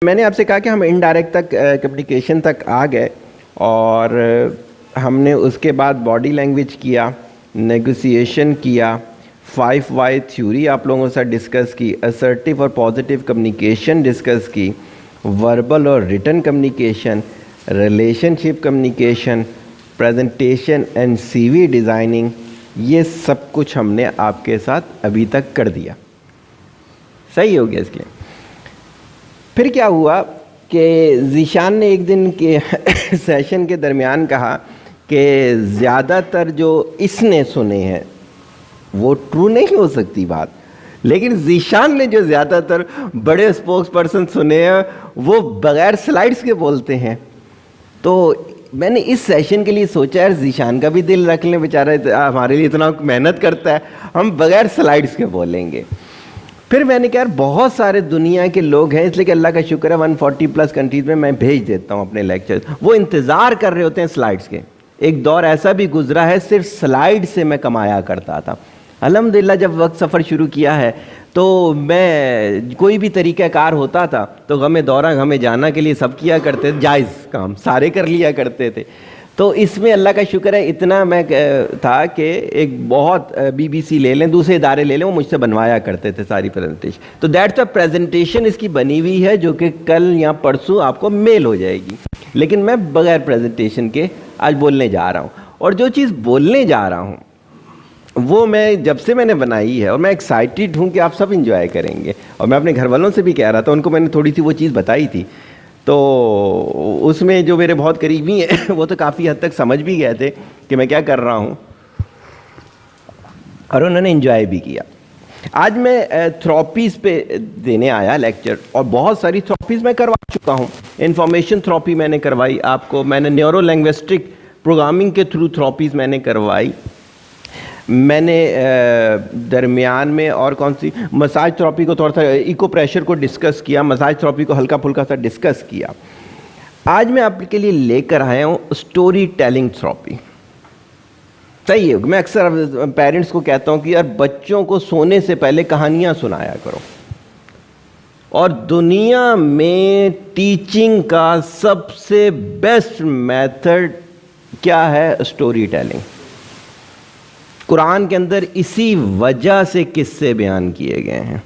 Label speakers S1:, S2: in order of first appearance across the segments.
S1: میں نے آپ سے کہا کہ ہم انڈائریکٹ تک کمیونیکیشن تک آ گئے اور ہم نے اس کے بعد باڈی لینگویج کیا، نیگوسیشن کیا، 5 تھیوری آپ لوگوں سے ڈسکس کی، اسرٹیو اور پازیٹیو کمیونیکیشن ڈسکس کی، وربل اور written communication, relationship communication, presentation and C V designing, یہ سب کچھ ہم نے آپ کے ساتھ ابھی تک کر دیا۔ صحیح ہو گیا اس کے لیے؟ پھر کیا ہوا کہ ذیشان نے ایک دن کے سیشن کے درمیان کہا کہ زیادہ تر جو اس نے سنے ہیں وہ ٹرو نہیں ہو سکتی بات، لیکن ذیشان نے جو زیادہ تر بڑے اسپوکس پرسن سنے ہیں وہ بغیر سلائڈز کے بولتے ہیں۔ تو میں نے اس سیشن کے لیے سوچا یار ذیشان کا بھی دل رکھ لیں، بیچارہ ہمارے لیے اتنا محنت کرتا ہے، ہم بغیر سلائڈز کے بولیں گے۔ پھر میں نے کہا یار بہت سارے دنیا کے لوگ ہیں، اس لیے کہ اللہ کا شکر ہے 140+ کنٹریز میں بھیج دیتا ہوں اپنے لیکچر، وہ انتظار کر رہے ہوتے ہیں سلائڈز کے۔ ایک دور ایسا بھی گزرا ہے صرف سلائڈ سے میں کمایا کرتا تھا۔ الحمدللہ جب وقت سفر شروع کیا ہے تو میں کوئی بھی طریقہ کار ہوتا تھا تو غم دورہ غم جانا کے لیے سب کیا کرتے تھے، جائز کام سارے کر لیا کرتے تھے۔ تو اس میں اللہ کا شکر ہے اتنا میں تھا کہ ایک بہت BBC لے لیں، دوسرے ادارے لے لیں، وہ مجھ سے بنوایا کرتے تھے ساری پریزنٹیشن۔ تو دیٹس پریزنٹیشن اس کی بنی ہوئی ہے جو کہ کل یا پرسوں آپ کو میل ہو جائے گی، لیکن میں بغیر پریزنٹیشن کے آج بولنے جا رہا ہوں۔ اور جو چیز بولنے جا رہا ہوں وہ میں جب سے میں نے بنائی ہے اور میں ایکسائٹیڈ ہوں کہ آپ سب انجوائے کریں گے، اور میں اپنے گھر والوں سے بھی کہہ رہا تھا، ان کو میں نے تھوڑی سی وہ چیز بتائی تھی، تو اس میں جو میرے بہت قریبی ہیں وہ تو کافی حد تک سمجھ بھی گئے تھے کہ میں کیا کر رہا ہوں، اور انہوں نے انجوائے بھی کیا۔ آج میں تھراپیز پہ دینے آیا لیکچر، اور بہت ساری تھراپیز میں کروا چکا ہوں۔ انفارمیشن تھراپی میں نے کروائی آپ کو، میں نے نیورو لنگوسٹک پروگرامنگ کے تھرو تھراپیز میں نے کروائی، میں نے درمیان میں اور کون سی مساج تھراپی کو تھوڑا سا ایکو پریشر کو ڈسکس کیا، مساج تھراپی کو ہلکا پھلکا سا ڈسکس کیا۔ آج میں آپ کے لیے لے کر آیا ہوں اسٹوری ٹیلنگ تھراپی۔ صحیح ہے، میں اکثر پیرنٹس کو کہتا ہوں کہ یار بچوں کو سونے سے پہلے کہانیاں سنایا کرو، اور دنیا میں ٹیچنگ کا سب سے بیسٹ میتھڈ کیا ہے؟ Story telling. قرآن کے اندر اسی وجہ سے قصے بیان کیے گئے ہیں۔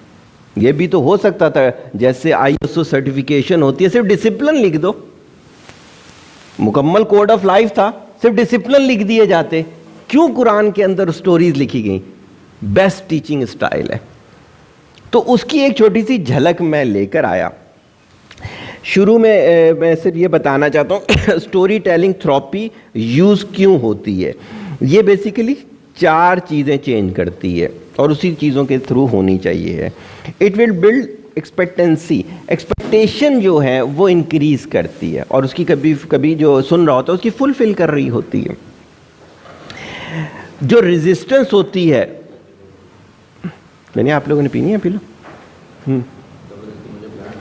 S1: یہ بھی تو ہو سکتا تھا جیسے ISO سرٹیفکیشن ہوتی ہے صرف ڈسپلن لکھ دو، مکمل کوڈ آف لائف تھا، صرف ڈسپلن لکھ دیے جاتے۔ کیوں قرآن کے اندر سٹوریز لکھی گئیں؟ بیسٹ ٹیچنگ اسٹائل ہے۔ تو اس کی ایک چھوٹی سی جھلک میں لے کر آیا۔ شروع میں صرف یہ بتانا چاہتا ہوں اسٹوری ٹیلنگ تھراپی یوز کیوں ہوتی ہے۔ یہ بیسیکلی 4 چیزیں چینج کرتی ہے اور اسی چیزوں کے تھرو ہونی چاہیے۔ It will build expectancy, expectation جو ہے وہ انکریز کرتی ہے، اور اس کی کبھی جو سن رہا ہوتا ہے اس کی فلفل کر رہی ہوتی ہے۔ جو ریزسٹنس ہوتی ہے، یعنی آپ لوگوں نے پینی ہے، پی لو۔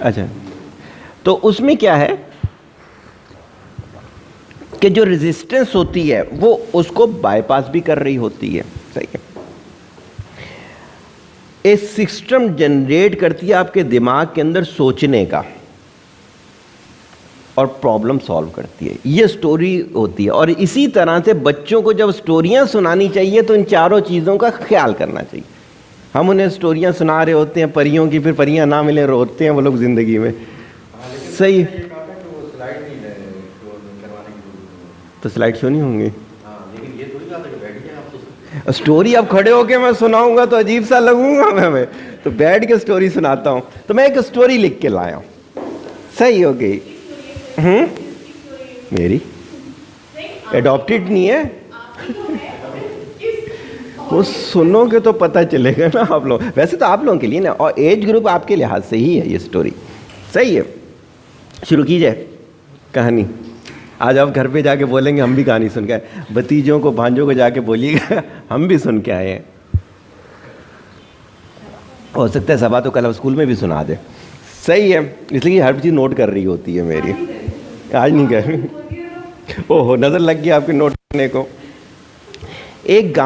S1: اچھا، تو اس میں کیا ہے کہ جو ریزسٹنس ہوتی ہے وہ اس کو بائی پاس بھی کر رہی ہوتی ہے۔ صحیح ہے، ایک سسٹم جنریٹ کرتی ہے آپ کے دماغ کے اندر سوچنے کا، اور پرابلم سالو کرتی ہے۔ یہ سٹوری ہوتی ہے، اور اسی طرح سے بچوں کو جب سٹوریاں سنانی چاہیے تو ان 4 چیزوں کا خیال کرنا چاہیے۔ ہم انہیں سٹوریاں سنا رہے ہوتے ہیں پریوں کی، پھر پریاں نہ ملے روتے ہیں وہ لوگ زندگی میں۔ صحیح، تو سلائڈ شو نہیں ہوں گی، اسٹوری اب کھڑے ہو کے میں سناؤں گا تو عجیب سا لگوں گا، میں تو بیٹھ کے اسٹوری سناتا ہوں۔ تو میں ایک اسٹوری لکھ کے لایا ہوں۔ صحیح ہو گئی؟ میری ایڈاپٹیڈ نہیں ہے، وہ سنو گے تو پتہ چلے گا نا آپ لوگ۔ ویسے تو آپ لوگوں کے لیے نا، اور ایج گروپ آپ کے لحاظ سے ہی ہے یہ اسٹوری۔ صحیح ہے، شروع کی جائے کہانی۔ آج آپ گھر پہ جا کے بولیں گے ہم بھی کہانی سن کے آئے، بھتیجوں کو بھانجوں کو جا کے بولیے گا ہم بھی سن کے آئے ہیں۔ ہو سکتا ہے صبح تو کل اسکول میں بھی سنا دے۔ صحیح ہے، اس لیے ہر چیز نوٹ کر رہی ہوتی ہے میری۔ آج نہیں کہہ رہی، اوہ نظر لگ گیا آپ کے نوٹ کرنے کو۔ ایک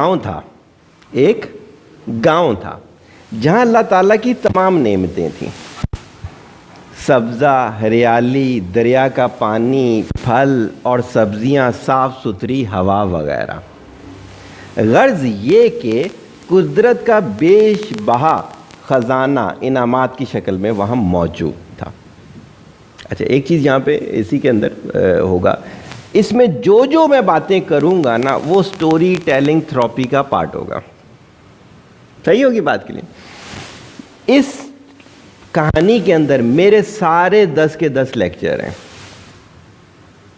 S1: گاؤں تھا جہاں اللہ تعالیٰ کی تمام نعمتیں تھیں، سبزہ، ہریالی، دریا کا پانی، پھل اور سبزیاں، صاف ستھری ہوا وغیرہ۔ غرض یہ کہ قدرت کا بیش بہا خزانہ انعامات کی شکل میں وہاں موجود تھا۔ اچھا، ایک چیز یہاں پہ اسی کے اندر ہوگا، اس میں جو میں باتیں کروں گا نا وہ سٹوری ٹیلنگ تھراپی کا پارٹ ہوگا۔ صحیح ہوگی بات کے لیے؟ اس کہانی کے اندر میرے سارے 10 کے 10 لیکچر ہیں۔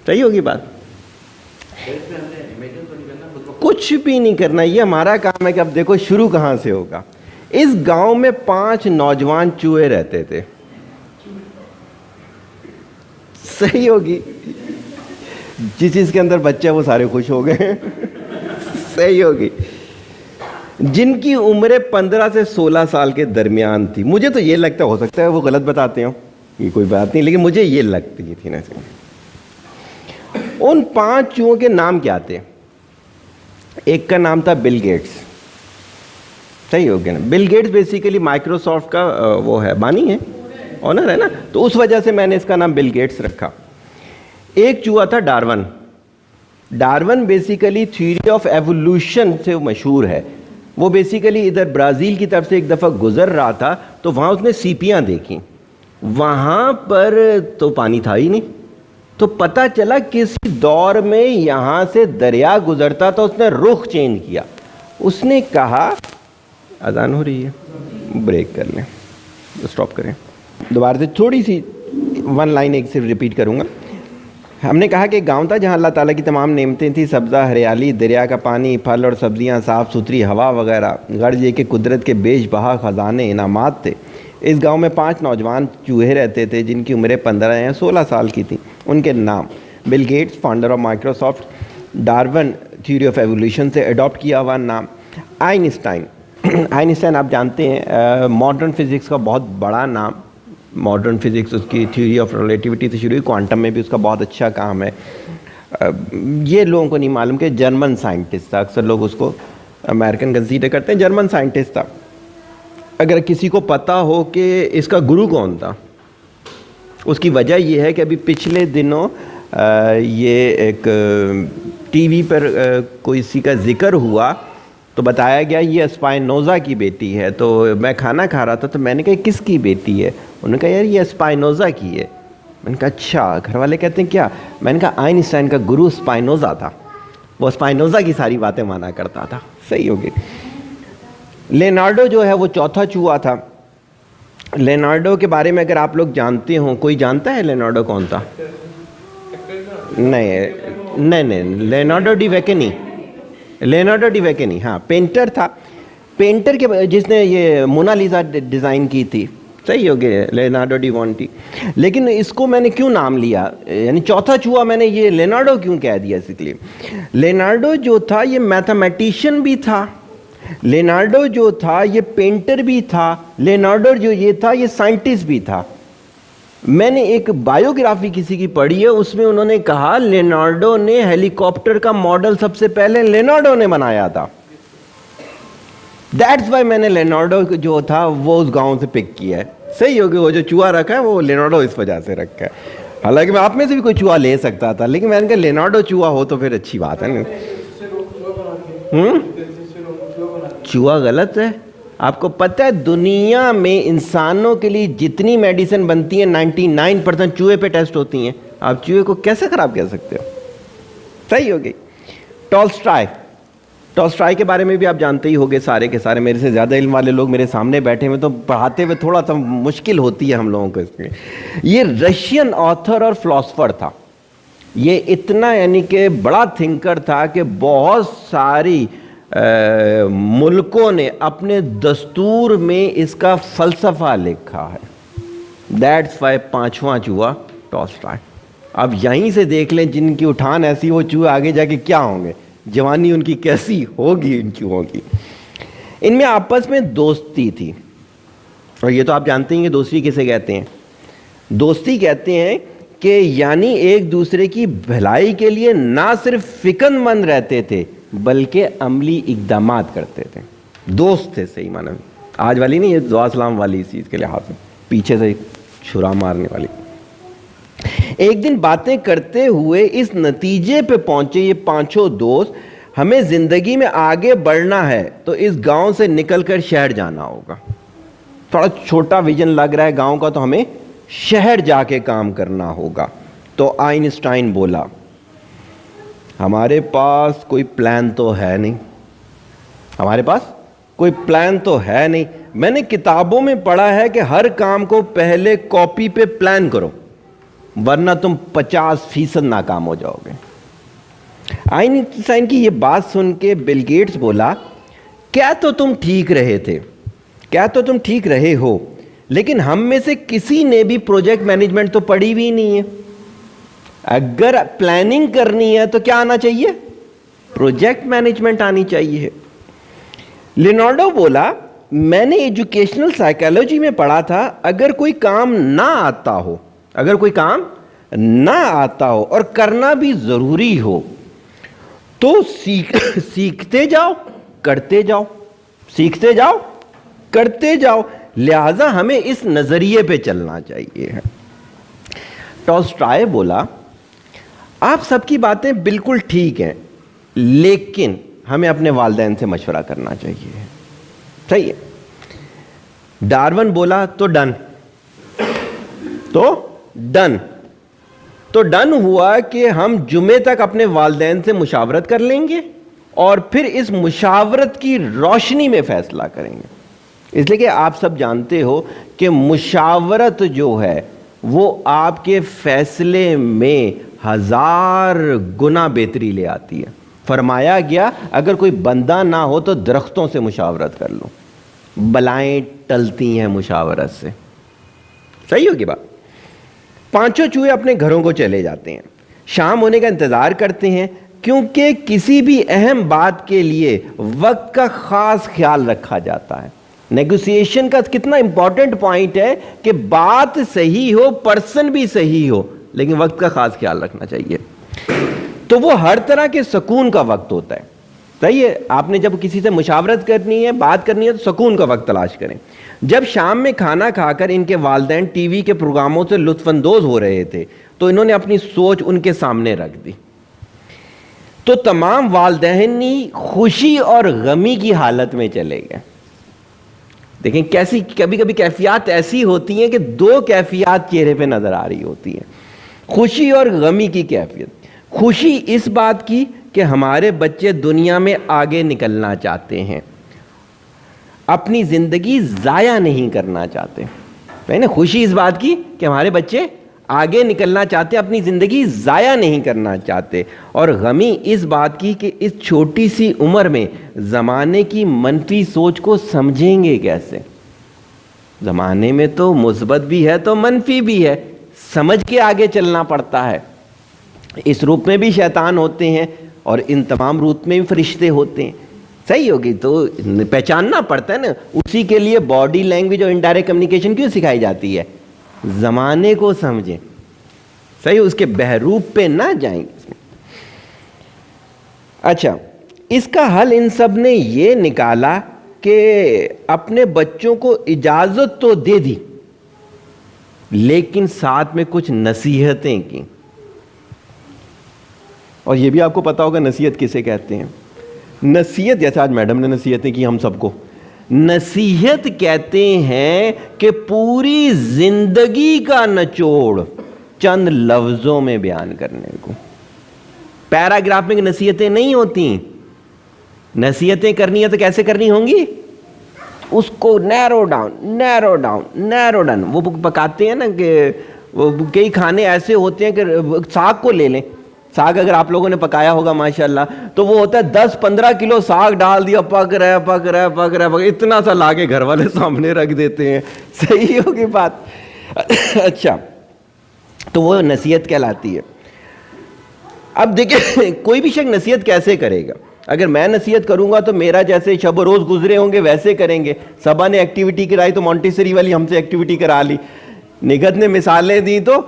S1: صحیح ہوگی بات؟ کچھ بھی نہیں کرنا، یہ ہمارا کام ہے کہ اب دیکھو شروع کہاں سے ہوگا۔ اس گاؤں میں 5 نوجوان چوہے رہتے تھے۔ صحیح ہوگی؟ جس چیز کے اندر بچہ وہ سارے خوش ہو گئے۔ صحیح ہوگی؟ جن کی عمریں 15 سے 16 سال کے درمیان تھی۔ مجھے تو یہ لگتا ہو سکتا ہے وہ غلط بتاتے ہوں، یہ کوئی بات نہیں، لیکن مجھے یہ لگتی تھی نا۔ ان 5 چوہوں کے نام کیا تھے؟ ایک کا نام تھا بل گیٹس۔ صحیح ہو گیا نا؟ بل گیٹس بیسیکلی مائکروسافٹ کا وہ ہے، بانی ہے، آنر ہے نا، تو اس وجہ سے میں نے اس کا نام بل گیٹس رکھا۔ ایک چوہا تھا Darwin. Darwin basically theory of evolution سے مشہور ہے۔ وہ بیسیکلی ادھر برازیل کی طرف سے ایک دفعہ گزر رہا تھا تو وہاں اس نے سیپیاں دیکھیں، وہاں پر تو پانی تھا ہی نہیں، تو پتہ چلا کسی دور میں یہاں سے دریا گزرتا تو اس نے رخ چینج کیا۔ اس نے کہا، اذان ہو رہی ہے، بریک کر لیں، سٹاپ کریں، دوبارہ سے تھوڑی سی 1 لائن ایک صرف ریپیٹ کروں گا۔ ہم نے کہا کہ گاؤں تھا جہاں اللہ تعالیٰ کی تمام نعمتیں تھیں، سبزہ، ہریالی، دریا کا پانی، پھل اور سبزیاں، صاف ستھری ہوا وغیرہ۔ غرض یہ کہ قدرت کے بیش بہا خزانے انعامات تھے۔ اس گاؤں میں 5 نوجوان چوہے رہتے تھے جن کی عمریں 15 یا 16 سال کی تھیں۔ ان کے نام: Bill Gates, founder of Microsoft; Darwin, theory of evolution سے اڈاپٹ کیا ہوا نام; آئنسٹائن۔ آئنسٹائن آپ جانتے ہیں ماڈرن فزکس کا بہت بڑا نام، ماڈرن فزکس اس کی تھیوری آف ریلیٹیوٹی سے شروع ہوئی، کوانٹم میں بھی اس کا بہت اچھا کام ہے۔ یہ لوگوں کو نہیں معلوم کہ جرمن سائنٹسٹ تھا، اکثر لوگ اس کو امریکن کنسیڈر کرتے ہیں، جرمن سائنٹسٹ تھا۔ اگر کسی کو پتہ ہو کہ اس کا گرو کون تھا، اس کی وجہ یہ ہے کہ ابھی پچھلے دنوں یہ ایک ٹی وی پر کوئی سی کا ذکر ہوا تو بتایا گیا یہ اسپائنوزا کی بیٹی ہے۔ تو میں کھانا کھا رہا تھا تو میں نے کہا کس کی بیٹی ہے؟ انہوں نے کہا یار یہ اسپائنوزا کی ہے۔ میں نے کہا اچھا، گھر والے کہتے ہیں کیا؟ میں نے کہا آئنسٹائن کا گرو اسپائنوزا تھا، وہ اسپائنوزا کی ساری باتیں مانا کرتا تھا۔ صحیح ہوگی؟ لیونارڈو جو ہے وہ چوتھا چوہا تھا۔ لیونارڈو کے بارے میں اگر آپ لوگ جانتے ہوں، کوئی جانتا ہے لیونارڈو کون تھا؟ نہیں، لیونارڈو ڈی ویکنی، لیونارڈو ڈی ویکنی، ہاں، پینٹر تھا۔ پینٹر کے جس نے یہ مونا لیزا ڈیزائن کی تھی۔ صحیح ہو گیا، لیونارڈو ڈی وانٹی۔ لیکن اس کو میں نے کیوں نام لیا، یعنی چوتھا چوہا میں نے یہ لیونارڈو کیوں کہہ دیا؟ اس لیے لیونارڈو جو تھا یہ میتھمیٹیشین بھی تھا، لیونارڈو جو تھا یہ پینٹر بھی تھا، لیونارڈو جو یہ تھا یہ سائنٹسٹ بھی تھا۔ میں نے ایک بایوگرافی کسی کی پڑھی ہے، اس میں انہوں نے کہا لیونارڈو نے ہیلی کاپٹر کا ماڈل سب سے پہلے لیونارڈو نے بنایا تھا۔ دیٹس وائی میں نے لیونارڈو جو تھا وہ اس گاؤں سے پک کیا ہے۔ صحیح ہوگی؟ وہ جو چوہا رکھا ہے وہ لیونارڈو اس وجہ سے رکھا ہے، حالانکہ میں آپ میں سے بھی کوئی چوہا لے سکتا تھا، لیکن میں نے کہا لیونارڈو چوہا ہو تو پھر اچھی بات ہے نا۔ چوہا غلط ہے؟ آپ کو پتہ ہے دنیا میں انسانوں کے لیے جتنی میڈیسن بنتی ہیں 99% چوہے پہ ٹیسٹ ہوتی ہیں، آپ چوہے کو کیسے خراب کہہ سکتے ہو؟ صحیح ہو گئی؟ ٹالسٹائے کے بارے میں بھی آپ جانتے ہی ہوگے سارے کے سارے، میرے سے زیادہ علم والے لوگ میرے سامنے بیٹھے ہوئے تو پڑھاتے ہوئے تھوڑا سا مشکل ہوتی ہے ہم لوگوں کو اس میں۔ یہ رشین آتھر اور فلاسفر تھا، یہ اتنا یعنی کہ بڑا تھنکر تھا کہ بہت ساری ملکوں نے اپنے دستور میں اس کا فلسفہ لکھا ہے۔ دیٹس وائی 5واں چوہا ٹالسٹائے۔ اب یہیں سے دیکھ لیں جن کی اٹھان ایسی وہ چوہے آگے جا کے کیا ہوں گے، جوانی ان کی کیسی ہوگی ان چوہوں کی۔ ان میں آپس میں دوستی تھی، اور یہ تو آپ جانتے ہیں کہ دوستی کسے کہتے ہیں؟ دوستی کہتے ہیں کہ یعنی ایک دوسرے کی بھلائی کے لیے نہ صرف فکر مند رہتے تھے بلکہ عملی اقدامات کرتے تھے۔ دوست تھے صحیح معنی میں، آج والی نہیں، یہ دعا سلام والی اس چیز کے لحاظ سے، پیچھے سے چھرا مارنے والی. ایک دن باتیں کرتے ہوئے اس نتیجے پہ پہنچے یہ پانچوں دوست, ہمیں زندگی میں آگے بڑھنا ہے تو اس گاؤں سے نکل کر شہر جانا ہوگا. تھوڑا چھوٹا ویژن لگ رہا ہے گاؤں کا, تو ہمیں شہر جا کے کام کرنا ہوگا. تو آئنسٹائن بولا ہمارے پاس کوئی پلان تو ہے نہیں, ہمارے پاس کوئی پلان تو ہے نہیں. میں نے کتابوں میں پڑھا ہے کہ ہر کام کو پہلے کاپی پہ پلان کرو ورنہ تم 50% ناکام ہو جاؤ گے. آئنسٹائن کی یہ بات سن کے بل گیٹس بولا کیا تو تم ٹھیک رہے تھے, کیا تو تم ٹھیک رہے ہو, لیکن ہم میں سے کسی نے بھی پروجیکٹ مینجمنٹ تو پڑھی بھی نہیں ہے. اگر پلاننگ کرنی ہے تو کیا آنا چاہیے؟ پروجیکٹ مینجمنٹ آنی چاہیے. لینارڈو بولا میں نے ایجوکیشنل سائیکالوجی میں پڑھا تھا اگر کوئی کام نہ آتا ہو, اگر کوئی کام نہ آتا ہو اور کرنا بھی ضروری ہو تو سیکھتے جاؤ کرتے جاؤ, سیکھتے جاؤ کرتے جاؤ. لہذا ہمیں اس نظریے پہ چلنا چاہیے. ٹالسٹائے بولا آپ سب کی باتیں بالکل ٹھیک ہیں لیکن ہمیں اپنے والدین سے مشورہ کرنا چاہیے. صحیح ہے. ڈارون بولا تو ڈن, تو ڈن ہوا کہ ہم جمعے تک اپنے والدین سے مشاورت کر لیں گے اور پھر اس مشاورت کی روشنی میں فیصلہ کریں گے. اس لیے کہ آپ سب جانتے ہو کہ مشاورت جو ہے وہ آپ کے فیصلے میں 1000 گنا بہتری لے آتی ہے. فرمایا گیا اگر کوئی بندہ نہ ہو تو درختوں سے مشاورت کر لو, بلائیں ٹلتی ہیں مشاورت سے. صحیح ہوگی بات. پانچوں چوہے اپنے گھروں کو چلے جاتے ہیں, شام ہونے کا انتظار کرتے ہیں کیونکہ کسی بھی اہم بات کے لیے وقت کا خاص خیال رکھا جاتا ہے. نیگوسیشن کا کتنا امپورٹنٹ پوائنٹ ہے کہ بات صحیح ہو, پرسن بھی صحیح ہو, لیکن وقت کا خاص خیال رکھنا چاہیے. تو وہ ہر طرح کے سکون کا وقت ہوتا ہے. صحیح ہے. آپ نے جب کسی سے مشاورت کرنی ہے, بات کرنی ہے تو سکون کا وقت تلاش کریں. جب شام میں کھانا کھا کر ان کے والدین ٹی وی کے پروگراموں سے لطف اندوز ہو رہے تھے تو انہوں نے اپنی سوچ ان کے سامنے رکھ دی. تو تمام والدین خوشی اور غمی کی حالت میں چلے گئے. دیکھیں کیسی کبھی کبھی کیفیات ایسی ہوتی ہیں کہ دو کیفیات چہرے پہ نظر آ رہی ہوتی ہیں, خوشی اور غمی کی کیفیت. خوشی اس بات کی کہ ہمارے بچے دنیا میں آگے نکلنا چاہتے ہیں, اپنی زندگی ضائع نہیں کرنا چاہتے. خوشی اس بات کی کہ ہمارے بچے آگے نکلنا چاہتے ہیں, اپنی زندگی ضائع نہیں کرنا چاہتے. اور غمی اس بات کی کہ اس چھوٹی سی عمر میں زمانے کی منفی سوچ کو سمجھیں گے کیسے. زمانے میں تو مثبت بھی ہے تو منفی بھی ہے, سمجھ کے آگے چلنا پڑتا ہے. اس روپ میں بھی شیطان ہوتے ہیں اور ان تمام روپ میں بھی فرشتے ہوتے ہیں. صحیح ہوگی. تو پہچاننا پڑتا ہے نا. اسی کے لیے باڈی لینگویج اور انڈائریکٹ کمیونیکیشن کیوں سکھائی جاتی ہے؟ زمانے کو سمجھیں. صحیح, اس کے بہروپ پہ نہ جائیں. اچھا, اس کا حل ان سب نے یہ نکالا کہ اپنے بچوں کو اجازت تو دے دی لیکن ساتھ میں کچھ نصیحتیں کی. اور یہ بھی آپ کو پتا ہوگا نصیحت کسے کہتے ہیں. نصیحت, جیسے آج میڈم نے نصیحتیں کی ہم سب کو, نصیحت کہتے ہیں کہ پوری زندگی کا نچوڑ چند لفظوں میں بیان کرنے کو. پیراگراف میں نصیحتیں نہیں ہوتی. نصیحتیں کرنی ہے تو کیسے کرنی ہوں گی؟ اس کو نیرو ڈاؤن. وہ پکاتے ہیں نا کہ کئی کھانے ایسے ہوتے ہیں کہ ساگ کو لے لیں. ساگ اگر آپ لوگوں نے پکایا ہوگا ماشاءاللہ تو وہ ہوتا ہے 10-15 کلو ساگ ڈال دیا, پک رہا ہے, اتنا سا لا کے گھر والے سامنے رکھ دیتے ہیں. صحیح ہوگی بات. اچھا, تو وہ نصیحت کہلاتی ہے. اب دیکھیں کوئی بھی شخص نصیحت کیسے کرے گا؟ اگر میں نصیحت کروں گا تو میرا جیسے شب و روز گزرے ہوں گے ویسے کریں گے. صبا نے ایکٹیویٹی کرائی تو مونٹیسری والی ہم سے ایکٹیویٹی کرا لی. نگہت نے مثالیں دی تو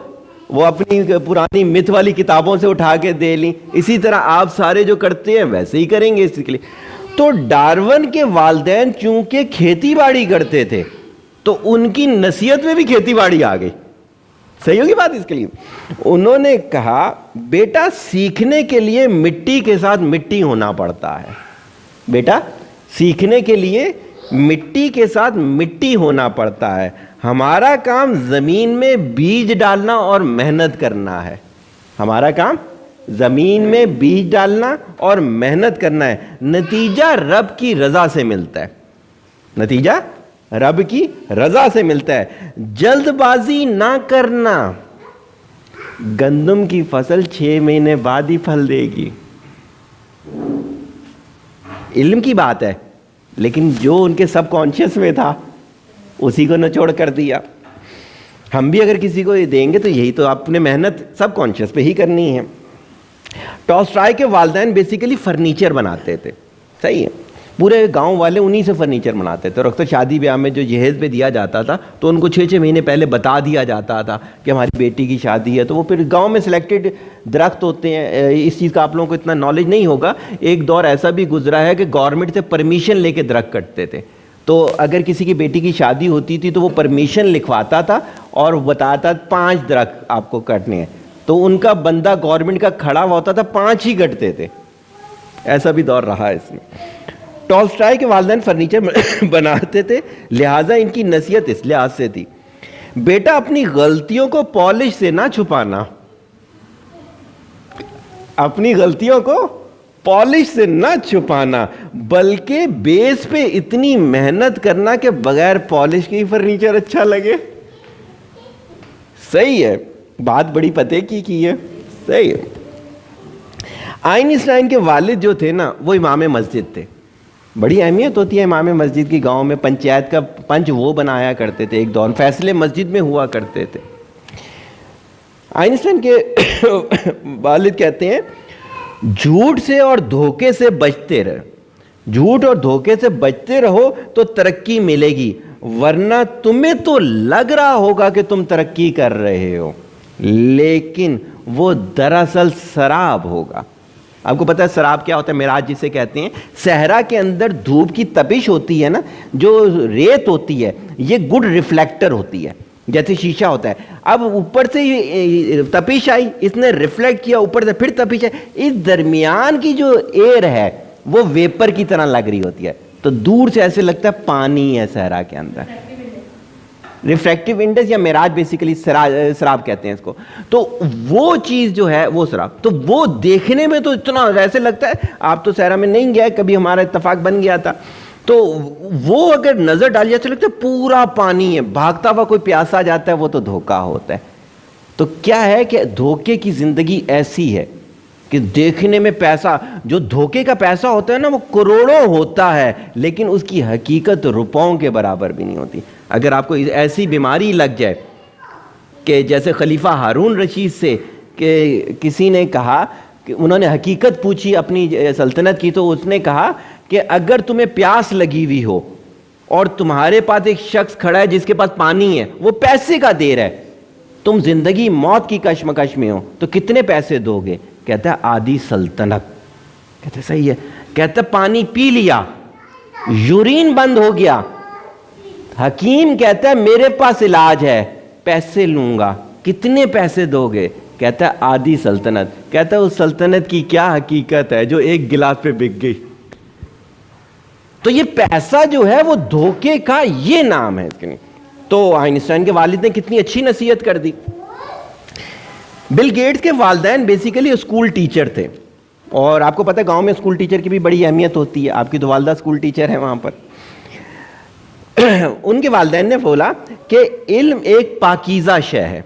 S1: وہ اپنی پرانی مت والی کتابوں سے اٹھا کے دے لیں. اسی طرح آپ سارے جو کرتے ہیں ویسے ہی کریں گے. اس کے لیے تو ڈارون کے والدین چونکہ کھیتی باڑی کرتے تھے تو ان کی نصیحت میں بھی کھیتی باڑی آ گئی. صحیح ہوگی بات اس کے لیے. انہوں نے کہا بیٹا سیکھنے کے لیے مٹی کے ساتھ مٹی ہونا پڑتا ہے. بیٹا سیکھنے کے لیے مٹی کے ساتھ مٹی ہونا پڑتا ہے. ہمارا کام زمین میں بیج ڈالنا اور محنت کرنا ہے. ہمارا کام زمین میں بیج ڈالنا اور محنت کرنا ہے. نتیجہ رب کی رضا سے ملتا ہے. نتیجہ رب کی رضا سے ملتا ہے. جلد بازی نہ کرنا. گندم کی فصل 6 مہینے بعد ہی پھل دے گی. علم کی بات ہے لیکن جو ان کے سب کانشیس میں تھا اسی کو نچوڑ کر دیا. ہم بھی اگر کسی کو یہ دیں گے تو یہی تو اپنے محنت سب کانشیس پہ ہی کرنی ہے. ٹالسٹائے کے والدین بیسیکلی فرنیچر بناتے تھے. صحیح ہے. پورے گاؤں والے انہی سے فرنیچر بناتے تھے. اور اکثر شادی بیاہ میں جو جہیز پہ دیا جاتا تھا تو ان کو 6 مہینے پہلے بتا دیا جاتا تھا کہ ہماری بیٹی کی شادی ہے. تو وہ پھر گاؤں میں سلیکٹڈ درخت ہوتے ہیں. اس چیز کا آپ لوگوں کو اتنا نالج نہیں ہوگا. ایک دور ایسا بھی گزرا ہے کہ گورنمنٹ سے پرمیشن لے کے درخت کٹتے تھے. تو اگر کسی کی بیٹی کی شادی ہوتی تھی تو وہ پرمیشن لکھواتا تھا اور بتاتا 5 درخت آپ کو کٹنے ہیں. تو ان کا بندہ گورنمنٹ کا کھڑا ہوا ہوتا تھا, 5 ہی کٹتے تھے. ایسا بھی دور رہا ہے اس میں. ٹالسٹائے کے والدین فرنیچر بناتے تھے, لہٰذا ان کی نصیحت اس لحاظ سے تھی بیٹا اپنی غلطیوں کو پالش سے نہ چھپانا. اپنی غلطیوں کو پالش سے نہ چھپانا بلکہ بیس پہ اتنی محنت کرنا کہ بغیر پالش کے ہی فرنیچر اچھا لگے. صحیح ہے. بات بڑی پتے کی ہے. صحیح ہے. آئنسٹائن کے والد جو تھے نا وہ امام مسجد تھے. بڑی اہمیت ہوتی ہے امام مسجد کی. گاؤں میں پنچایت کا پنچ وہ بنایا کرتے تھے. ایک دور فیصلے مسجد میں ہوا کرتے تھے. آئنسٹائن کے والد کہتے ہیں جھوٹ سے اور دھوکے سے بچتے رہے. جھوٹ اور دھوکے سے بچتے رہو تو ترقی ملے گی, ورنہ تمہیں تو لگ رہا ہوگا کہ تم ترقی کر رہے ہو لیکن وہ دراصل سراب ہوگا. آپ کو پتہ ہے سراب کیا ہوتا ہے؟ معراج جسے کہتے ہیں. صحرا کے اندر دھوپ کی تپش ہوتی ہے نا, جو ریت ہوتی ہے یہ گڈ ریفلیکٹر ہوتی ہے, جیسے شیشہ ہوتا ہے. اب اوپر سے تپش آئی, اس نے ریفلیکٹ کیا, اوپر سے پھر تپش آئی, اس درمیان کی جو ایئر ہے وہ ویپر کی طرح لگ رہی ہوتی ہے. تو دور سے ایسے لگتا ہے پانی ہے صحرا کے اندر. ریفریکٹیو انڈیکس یا معراج بیسیکلی سراب کہتے ہیں اس کو. تو وہ چیز جو ہے وہ سراب, تو وہ دیکھنے میں تو اتنا ایسے لگتا ہے. آپ تو صحرا میں نہیں گئے, کبھی ہمارا اتفاق بن گیا تھا, تو وہ اگر نظر ڈال جائے تو لگتا ہے پورا پانی ہے, بھاگتا ہوا کوئی پیاسا جاتا ہے وہ تو دھوکا ہوتا ہے. تو کیا ہے کہ دھوکے کی زندگی ایسی ہے کہ دیکھنے میں پیسہ, جو دھوکے کا پیسہ ہوتا ہے نا وہ کروڑوں ہوتا ہے لیکن اس کی حقیقت روپوں کے برابر بھی نہیں ہوتی. اگر آپ کو ایسی بیماری لگ جائے کہ جیسے خلیفہ ہارون رشید سے کہ کسی نے کہا کہ انہوں نے حقیقت پوچھی اپنی سلطنت کی, تو اس نے کہا کہ اگر تمہیں پیاس لگی ہوئی ہو اور تمہارے پاس ایک شخص کھڑا ہے جس کے پاس پانی ہے, وہ پیسے کا دے رہا ہے, تم زندگی موت کی کشمکش میں ہو تو کتنے پیسے دو گے؟ کہتا ہے آدھی سلطنت. کہتا ہے صحیح ہے. کہتا ہے پانی پی لیا, یورین بند ہو گیا, حکیم کہتا ہے میرے پاس علاج ہے, پیسے لوں گا, کتنے پیسے دو گے؟ کہتا ہے آدھی سلطنت. کہتا ہے اس سلطنت کی کیا حقیقت ہے جو ایک گلاس پہ بک گئی. تو یہ پیسہ جو ہے وہ دھوکے کا یہ نام ہے اس کے لیے. تو آئنسٹائن کے والد نے کتنی اچھی نصیحت کر دی. بل گیٹس کے والدین بیسیکلی اسکول ٹیچر تھے, اور آپ کو پتہ ہے گاؤں میں اسکول ٹیچر کی بھی بڑی اہمیت ہوتی ہے. آپ کی تو والدہ اسکول ٹیچر ہے وہاں پر. ان کے والدین نے بولا کہ علم ایک پاکیزہ شے ہے.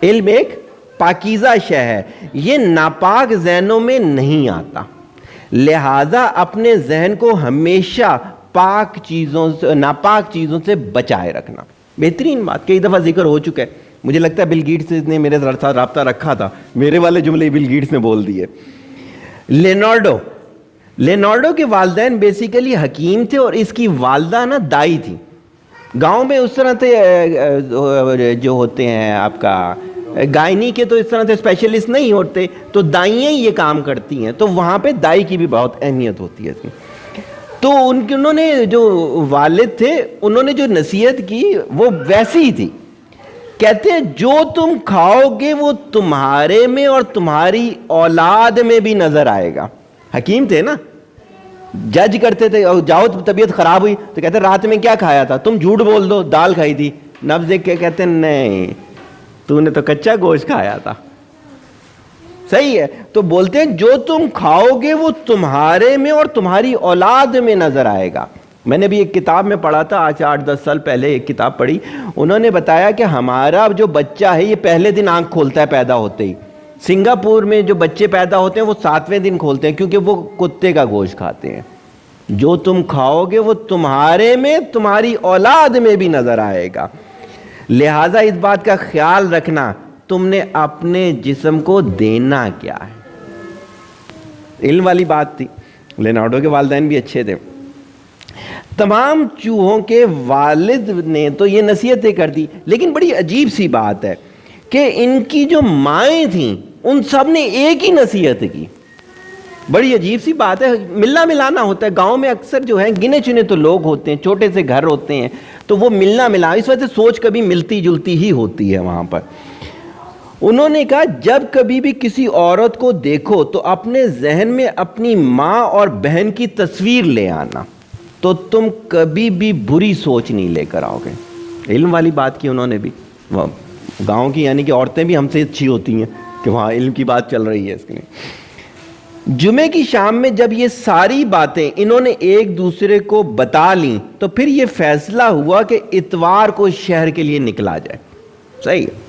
S1: علم ایک پاکیزہ شے ہے, یہ ناپاک ذہنوں میں نہیں آتا, لہذا اپنے ذہن کو ہمیشہ پاک چیزوں سے, ناپاک چیزوں سے بچائے رکھنا. بہترین بات, کئی دفعہ ذکر ہو چکا ہے. مجھے لگتا ہے بل گیٹس نے میرے ساتھ رابطہ رکھا تھا, میرے والے جملے بل گیٹس نے بول دیے. لینارڈو کے والدین بیسیکلی حکیم تھے اور اس کی والدہ نا دائی تھی. گاؤں میں اس طرح سے جو ہوتے ہیں آپ کا گائنی کے, تو اس طرح سے اسپیشلسٹ نہیں ہوتے, تو دائیاں ہی یہ کام کرتی ہیں. تو وہاں پہ دائی کی بھی بہت اہمیت ہوتی ہے اس میں. تو انہوں نے جو والد تھے انہوں نے جو نصیحت کی وہ ویسی ہی تھی. کہتے ہیں جو تم کھاؤ گے وہ تمہارے میں اور تمہاری اولاد میں بھی نظر آئے گا. حکیم تھے نا, جج کرتے تھے, جاؤ طبیعت خراب ہوئی تو کہتے رات میں کیا کھایا تھا, تم جھوٹ بول دو دال کھائی تھی, نبض دیکھ کے کہتے نہیں تو نے تو کچا گوشت کھایا تھا. صحیح ہے, تو بولتے ہیں جو تم کھاؤ گے وہ تمہارے میں اور تمہاری اولاد میں نظر آئے گا. میں نے بھی ایک کتاب میں پڑھا تھا, آج 8-10 سال پہلے ایک کتاب پڑھی, انہوں نے بتایا کہ ہمارا جو بچہ ہے یہ پہلے دن آنکھ کھولتا ہے پیدا ہوتے ہی. سنگاپور میں جو بچے پیدا ہوتے ہیں وہ 7ویں دن کھولتے ہیں کیونکہ وہ کتے کا گوشت کھاتے ہیں. جو تم کھاؤ گے وہ تمہارے میں تمہاری اولاد میں بھی نظر آئے گا. لہٰذا اس بات کا خیال رکھنا تم نے اپنے جسم کو دینا کیا ہے. علم والی بات تھی. لینارڈو کے والدین بھی اچھے تھے. تمام چوہوں کے والد نے تو یہ نصیحتیں کر دی, لیکن بڑی عجیب سی بات ہے کہ ان کی جو مائیں تھیں ان سب نے ایک ہی نصیحت کی. بڑی عجیب سی بات ہے, ملنا ملانا ہوتا ہے گاؤں میں اکثر جو ہے گنے چنے تو لوگ ہوتے ہیں, چھوٹے سے گھر ہوتے ہیں, تو وہ ملنا ملانا, اس وجہ سے سوچ کبھی ملتی جلتی ہی ہوتی ہے وہاں پر. انہوں نے کہا جب کبھی بھی کسی عورت کو دیکھو تو اپنے ذہن میں اپنی ماں اور بہن کی تصویر لے آنا, تو تم کبھی بھی بری سوچ نہیں لے کر آؤ گے. علم والی بات کی انہوں نے بھی. گاؤں کی یعنی کہ عورتیں بھی ہم سے اچھی ہوتی ہیں کہ وہاں علم کی بات چل رہی ہے اس کے لیے. جمعے کی شام میں جب یہ ساری باتیں انہوں نے ایک دوسرے کو بتا لیں تو پھر یہ فیصلہ ہوا کہ اتوار کو شہر کے لیے نکلا جائے. صحیح ہے,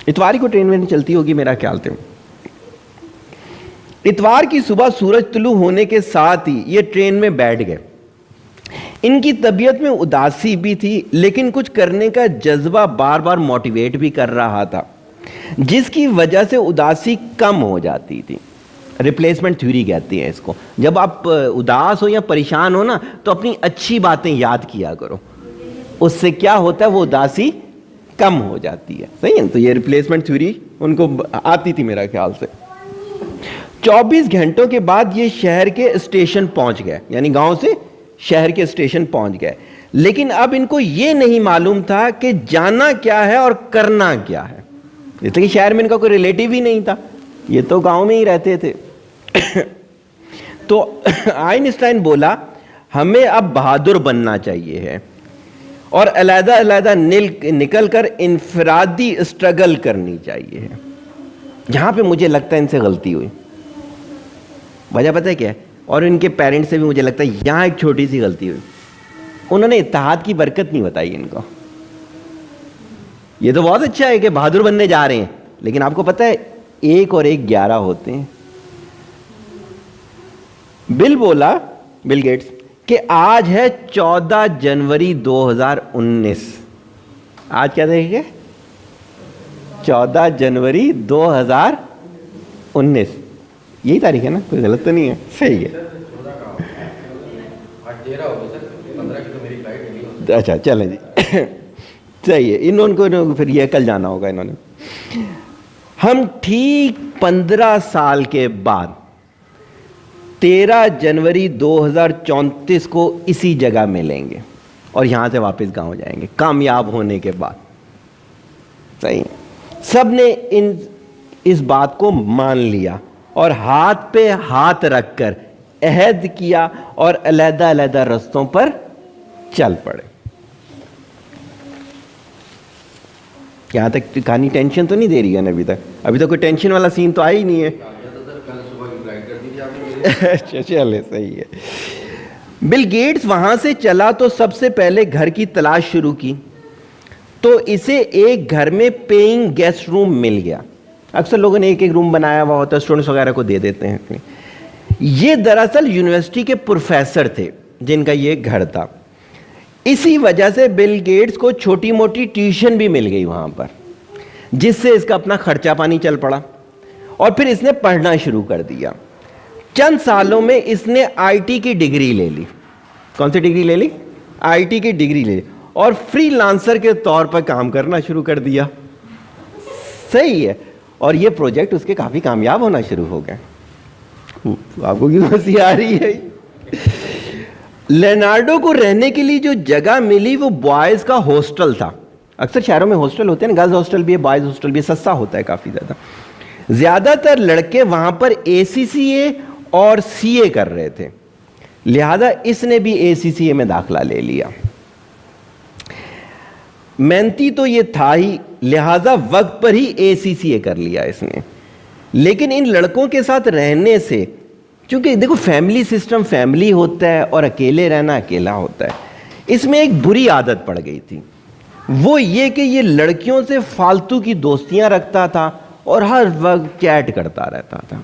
S1: اتوار کو ٹرین میں نہیں چلتی ہوگی میرا خیال تھا. اتوار کی صبح سورج طلوع ہونے کے ساتھ ہی یہ ٹرین میں بیٹھ گئے. ان کی طبیعت میں اداسی بھی تھی, لیکن کچھ کرنے کا جذبہ بار بار موٹیویٹ بھی کر رہا تھا, جس کی وجہ سے اداسی کم ہو جاتی تھی. ریپلیسمنٹ تھیوری کہتی ہے اس کو. جب آپ اداس ہو یا پریشان ہو نا تو اپنی اچھی باتیں یاد کیا کرو, اس سے کیا ہوتا ہے وہ اداسی کم ہو جاتی ہے. صحیح ہے, تو یہ ریپلیسمنٹ تھیوری ان کو آتی تھی میرا خیال سے. 24 گھنٹوں کے بعد یہ شہر کے اسٹیشن پہنچ گئے, یعنی گاؤں سے شہر کے اسٹیشن پہنچ گئے. لیکن اب ان کو یہ نہیں معلوم تھا کہ جانا کیا ہے اور کرنا کیا ہے. اس لیے شہر میں ان کا کوئی ریلیٹیو ہی نہیں تھا, یہ تو گاؤں میں ہی رہتے تھے. تو آئنسٹائن بولا ہمیں اب بہادر بننا چاہیے ہے اور علیحدہ علیحدہ نکل کر انفرادی اسٹرگل کرنی چاہیے ہے. جہاں پہ مجھے لگتا ہے ان سے غلطی ہوئی, وجہ پتہ ہے کیا ہے, اور ان کے پیرنٹس سے بھی مجھے لگتا ہے یہاں ایک چھوٹی سی غلطی ہوئی. انہوں نے اتحاد کی برکت نہیں بتائی ان کو. یہ تو بہت اچھا ہے کہ بہادر بننے جا رہے ہیں, لیکن آپ کو پتہ ہے 1 اور 1 11 ہوتے ہیں. بل گیٹس کہ آج ہے 14 جنوری 2019. آج کیا تاریخ ہے؟ 14 جنوری 2019. یہی تاریخ ہے نا, کوئی غلط تو نہیں ہے؟ صحیح ہے. اچھا چلیں جی, صحیح ہے. انہوں کو پھر یہ کل جانا ہوگا انہوں نے. ہم ٹھیک 15 سال کے بعد 13 جنوری 2034 کو اسی جگہ ملیں گے اور یہاں سے واپس گاؤں جائیں گے کامیاب ہونے کے بعد. صحیح ہے. سب نے اس بات کو مان لیا اور ہاتھ پہ ہاتھ رکھ کر عہد کیا اور علیحدہ علیحدہ رستوں پر چل پڑے. یہاں تک کہانی ٹینشن تو نہیں دے رہی ہے نا ابھی تک؟ ابھی تک کوئی ٹینشن والا سین تو آیا ہی نہیں ہے. چلے صحیح ہے. بل گیٹس وہاں سے چلا تو سب سے پہلے گھر کی تلاش شروع کی, تو اسے ایک گھر میں پیئنگ گیسٹ روم مل گیا. اکثر لوگوں نے ایک روم بنایا ہوا ہوتا ہے, اسٹوڈنٹس وغیرہ کو دے دیتے ہیں. یہ دراصل یونیورسٹی کے پروفیسر تھے جن کا یہ گھر تھا. اسی وجہ سے بل گیٹس کو چھوٹی موٹی ٹیوشن بھی مل گئی وہاں پر, جس سے اس کا اپنا خرچہ پانی چل پڑا اور پھر اس نے پڑھنا شروع کر دیا. چند سالوں میں اس نے آئی ٹی کی ڈگری لے لی. کون سی ڈگری لے لی؟ آئی ٹی کی ڈگری لے لی, اور فری لانسر کے طور پر کام کرنا شروع کر دیا. صحیح ہے. اور یہ پروجیکٹ اس کے کافی کامیاب ہونا شروع ہو گئے. آپ کو کیوں ہنسی آ رہی ہے؟ لینارڈو کو رہنے کے لیے جو جگہ ملی وہ بوائز کا ہاسٹل تھا. اکثر شہروں میں ہاسٹل ہوتے ہیں نا, گرلز ہاسٹل بھی ہے, بوائز ہاسٹل بھی ہے, سستا ہوتا ہے کافی زیادہ. زیادہ تر لڑکے وہاں پر ACCA اور CA کر رہے تھے, لہذا اس نے بھی ACCA میں داخلہ لے لیا. محنتی تو یہ تھا ہی, لہذا وقت پر ہی ACCA کر لیا اس نے. لیکن ان لڑکوں کے ساتھ رہنے سے, چونکہ دیکھو فیملی سسٹم فیملی ہوتا ہے اور اکیلے رہنا اکیلا ہوتا ہے, اس میں ایک بری عادت پڑ گئی تھی, وہ یہ کہ یہ لڑکیوں سے فالتو کی دوستیاں رکھتا تھا اور ہر وقت چیٹ کرتا رہتا تھا.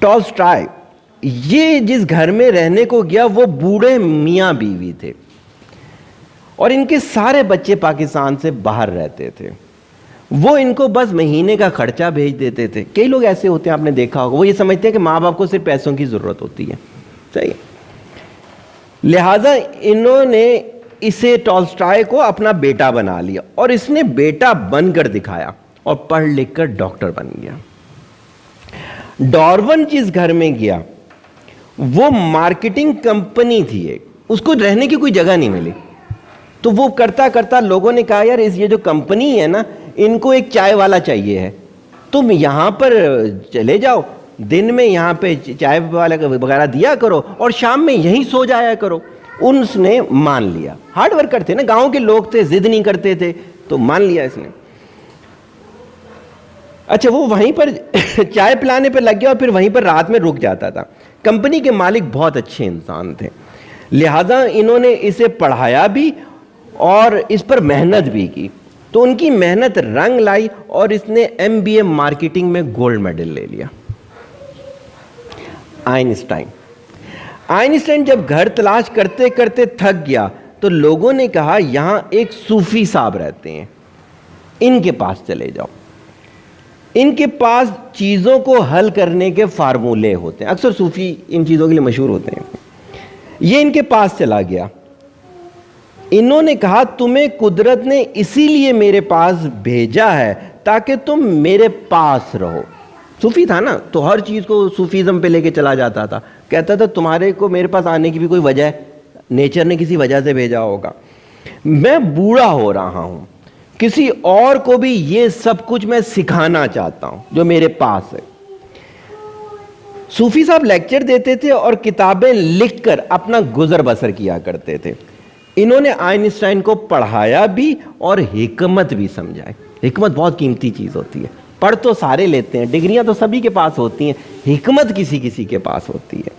S1: ٹالسٹائے یہ جس گھر میں رہنے کو گیا وہ بوڑھے میاں بیوی تھے, اور ان کے سارے بچے پاکستان سے باہر رہتے تھے. وہ ان کو بس مہینے کا خرچہ بھیج دیتے تھے. کئی لوگ ایسے ہوتے ہیں, آپ نے دیکھا ہوگا, وہ یہ سمجھتے ہیں کہ ماں باپ کو صرف پیسوں کی ضرورت ہوتی ہے. صحیح. لہٰذا انہوں نے اسے ٹالسٹائے کو اپنا بیٹا بنا لیا, اور اس نے بیٹا بن کر دکھایا اور پڑھ لکھ کر ڈاکٹر بن گیا. ڈارون جس گھر میں گیا وہ مارکیٹنگ کمپنی تھی ایک, اس کو رہنے کی کوئی جگہ نہیں ملی, تو وہ کرتا کرتا لوگوں نے کہا یار یہ جو کمپنی ہے نا, ان کو ایک چائے والا چاہیے ہے, تم یہاں پر چلے جاؤ, دن میں یہاں پہ چائے والا وغیرہ دیا کرو اور شام میں یہیں سو جایا کرو. اس نے مان لیا, ہارڈ ورکر تھے نا, گاؤں کے لوگ تھے, ضد نہیں کرتے تھے, تو مان لیا اس نے. اچھا, وہ وہیں پر چائے پلانے پہ لگ گیا اور پھر وہیں پر رات میں رک جاتا تھا. کمپنی کے مالک بہت اچھے انسان تھے, لہذا انہوں نے اسے پڑھایا بھی اور اس پر محنت بھی کی, تو ان کی محنت رنگ لائی اور اس نے MBA مارکیٹنگ میں گولڈ میڈل لے لیا. آئنسٹائن جب گھر تلاش کرتے کرتے تھک گیا تو لوگوں نے کہا یہاں ایک صوفی صاحب رہتے ہیں, ان کے پاس چلے جاؤ, ان کے پاس چیزوں کو حل کرنے کے فارمولے ہوتے ہیں. اکثر صوفی ان چیزوں کے لیے مشہور ہوتے ہیں. یہ ان کے پاس چلا گیا, انہوں نے کہا تمہیں قدرت نے اسی لیے میرے پاس بھیجا ہے تاکہ تم میرے پاس رہو. صوفی تھا نا, تو ہر چیز کو صوفیزم پہ لے کے چلا جاتا تھا, کہتا تھا تمہارے کو میرے پاس آنے کی بھی کوئی وجہ ہے, نیچر نے کسی وجہ سے بھیجا ہوگا. میں بوڑھا ہو رہا ہوں, کسی اور کو بھی یہ سب کچھ میں سکھانا چاہتا ہوں جو میرے پاس ہے. صوفی صاحب لیکچر دیتے تھے اور کتابیں لکھ کر اپنا گزر بسر کیا کرتے تھے. انہوں نے آئنسٹائن کو پڑھایا بھی اور حکمت بھی سمجھائی. حکمت بہت قیمتی چیز ہوتی ہے, پڑھ تو سارے لیتے ہیں, ڈگریاں تو سبھی کے پاس ہوتی ہیں, حکمت کسی کسی کے پاس ہوتی ہے.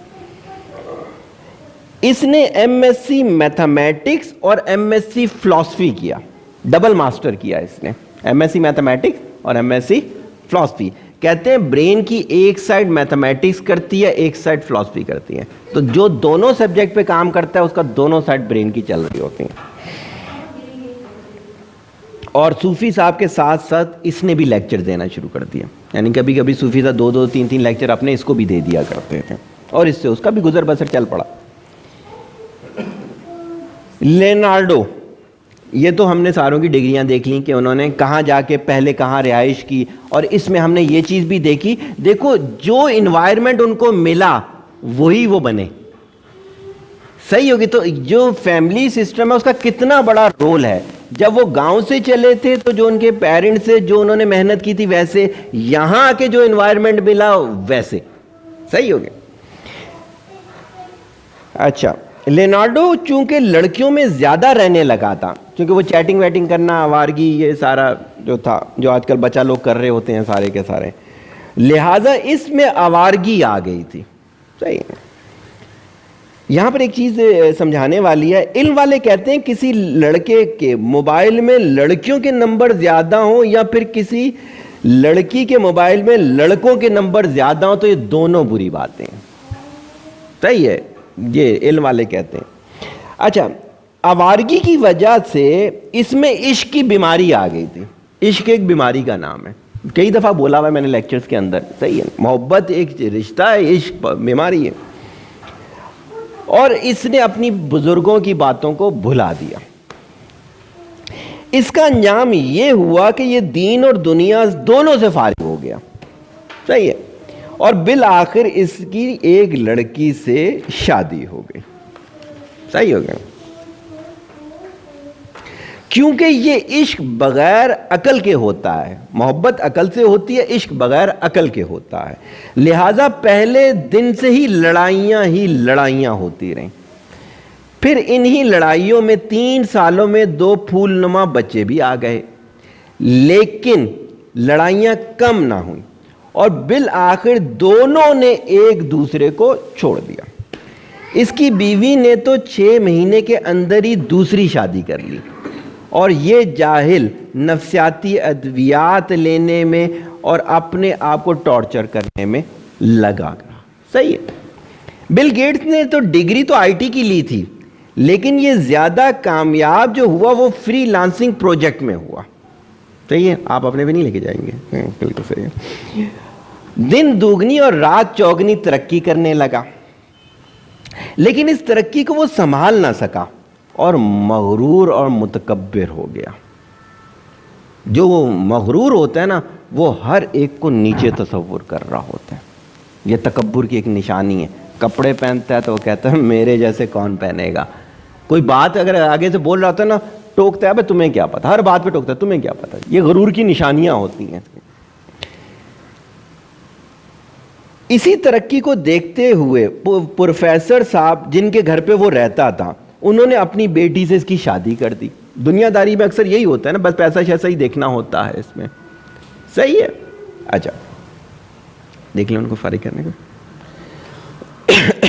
S1: اس نے MSc میتھمیٹکس اور MSc فلسفی کیا, ڈبل ماسٹر کیا اس نے, MSc میتھمیٹکس اور MSc فلسفی. کہتے ہیں برین کی ایک سائڈ میتھمیٹکس کرتی ہے, ایک سائڈ فلسفی کرتی ہے, تو جو دونوں سبجیکٹ پہ کام کرتا ہے اس کا دونوں سائڈ برین کی چل رہی ہوتی ہیں. اور صوفی صاحب کے ساتھ ساتھ اس نے بھی لیکچر دینا شروع کر دیا, یعنی کبھی کبھی صوفی صاحب 2-2 3-3 لیکچر اپنے اس کو بھی دے دیا کرتے تھے, اور اس سے اس کا بھی گزر بسر چل پڑا. لیونارڈو, یہ تو ہم نے ساروں کی ڈگریاں دیکھ لیں کہ انہوں نے کہاں جا کے پہلے کہاں رہائش کی, اور اس میں ہم نے یہ چیز بھی دیکھی, دیکھو جو انوائرمنٹ ان کو ملا وہی وہ بنے. صحیح ہوگی, تو جو فیملی سسٹم ہے اس کا کتنا بڑا رول ہے. جب وہ گاؤں سے چلے تھے تو جو ان کے پیرنٹس سے جو انہوں نے محنت کی تھی ویسے, یہاں آ کے جو انوائرمنٹ ملا ویسے. صحیح ہوگی. اچھا, لیونارڈو چونکہ لڑکیوں میں زیادہ رہنے لگا تھا, کیونکہ وہ چیٹنگ ویٹنگ کرنا, آوارگی, یہ سارا جو تھا جو آج کل بچہ لوگ کر رہے ہوتے ہیں سارے کے سارے, لہٰذا اس میں آوارگی آ گئی تھی. صحیح. یہاں پر ایک چیز سمجھانے والی ہے. علم والے کہتے ہیں کسی لڑکے کے موبائل میں لڑکیوں کے نمبر زیادہ ہوں یا پھر کسی لڑکی کے موبائل میں لڑکوں کے نمبر زیادہ ہوں تو یہ دونوں بری باتیں ہیں. صحیح ہے, یہ علم والے کہتے ہیں. اچھا, آوارگی کی وجہ سے اس میں عشق کی بیماری آ گئی تھی. عشق ایک بیماری کا نام ہے, کئی دفعہ بولا ہوا ہے میں نے لیکچرز کے اندر. صحیح ہے, محبت ایک رشتہ ہے, عشق بیماری ہے. اور اس نے اپنی بزرگوں کی باتوں کو بھلا دیا. اس کا انجام یہ ہوا کہ یہ دین اور دنیا دونوں سے فارغ ہو گیا. صحیح ہے, اور بالآخر اس کی ایک لڑکی سے شادی ہو گئی. صحیح ہو گیا. کیونکہ یہ عشق بغیر عقل کے ہوتا ہے، محبت عقل سے ہوتی ہے، عشق بغیر عقل کے ہوتا ہے، لہٰذا پہلے دن سے ہی لڑائیاں ہوتی رہیں۔ پھر انہی لڑائیوں میں 3 سالوں میں 2 پھول نما بچے بھی آ گئے، لیکن لڑائیاں کم نہ ہوئیں اور بالآخر دونوں نے ایک دوسرے کو چھوڑ دیا۔ اس کی بیوی نے تو 6 مہینے کے اندر ہی دوسری شادی کر لی، اور یہ جاہل نفسیاتی ادویات لینے میں اور اپنے آپ کو ٹارچر کرنے میں لگا گیا۔ صحیح ہے، بل گیٹس نے تو ڈگری تو آئی ٹی کی لی تھی، لیکن یہ زیادہ کامیاب جو ہوا وہ فری لانسنگ پروجیکٹ میں ہوا۔ صحیح ہے، آپ اپنے بھی نہیں لے کے جائیں گے، بالکل صحیح ہے۔ دن دوگنی اور رات چوگنی ترقی کرنے لگا، لیکن اس ترقی کو وہ سنبھال نہ سکا اور مغرور اور متکبر ہو گیا۔ جو مغرور ہوتا ہے نا، وہ ہر ایک کو نیچے تصور کر رہا ہوتا ہے۔ یہ تکبر کی ایک نشانی ہے۔ کپڑے پہنتا ہے تو وہ کہتا ہے میرے جیسے کون پہنے گا۔ کوئی بات اگر آگے سے بول رہا ہوتا ہے نا، ٹوکتا ہے، تمہیں کیا پتا، ہر بات پہ ٹوکتا ہے، تمہیں کیا پتا۔ یہ غرور کی نشانیاں ہوتی ہیں۔ اسی ترقی کو دیکھتے ہوئے پروفیسر صاحب جن کے گھر پہ وہ رہتا تھا، انہوں نے اپنی بیٹی سے اس کی شادی کر دی۔ دنیا داری میں اکثر یہی ہوتا ہے نا، بس پیسہ شیسہ ہی دیکھنا ہوتا ہے اس میں۔ صحیح ہے، اچھا دیکھ لیں ان کو فارغ کرنے کو۔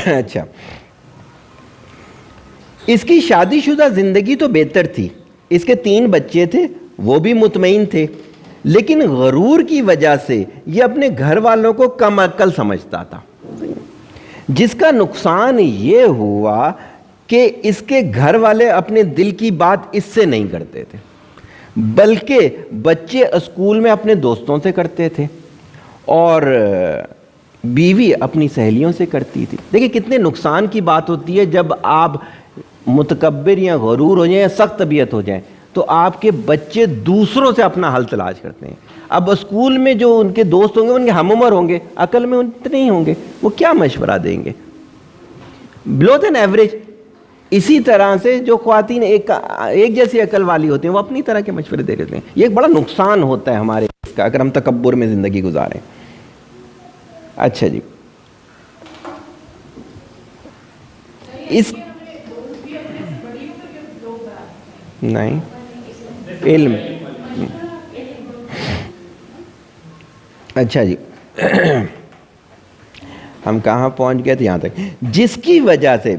S1: اچھا، اس کی شادی شدہ زندگی تو بہتر تھی، اس کے 3 بچے تھے، وہ بھی مطمئن تھے، لیکن غرور کی وجہ سے یہ اپنے گھر والوں کو کم عقل سمجھتا تھا، جس کا نقصان یہ ہوا کہ اس کے گھر والے اپنے دل کی بات اس سے نہیں کرتے تھے، بلکہ بچے اسکول میں اپنے دوستوں سے کرتے تھے اور بیوی اپنی سہیلیوں سے کرتی تھی۔ دیکھیں کتنے نقصان کی بات ہوتی ہے جب آپ متکبر یا غرور ہو جائیں یا سخت طبیعت ہو جائیں تو آپ کے بچے دوسروں سے اپنا حل تلاش کرتے ہیں۔ اب اسکول میں جو ان کے دوست ہوں گے ان کے ہم عمر ہوں گے، عقل میں اتنے ہی ہوں گے، وہ کیا مشورہ دیں گے؟ بلو دین ایوریج۔ اسی طرح سے جو خواتین ایک جیسی عقل والی ہوتی ہیں وہ اپنی طرح کے مشورے دے دیتے ہیں۔ یہ ایک بڑا نقصان ہوتا ہے ہمارے اس کا اگر ہم تکبر میں زندگی گزاریں۔ اچھا جی، اس نہیں علم، اچھا جی ہم کہاں پہنچ گئے تھے؟ یہاں تک، جس کی وجہ سے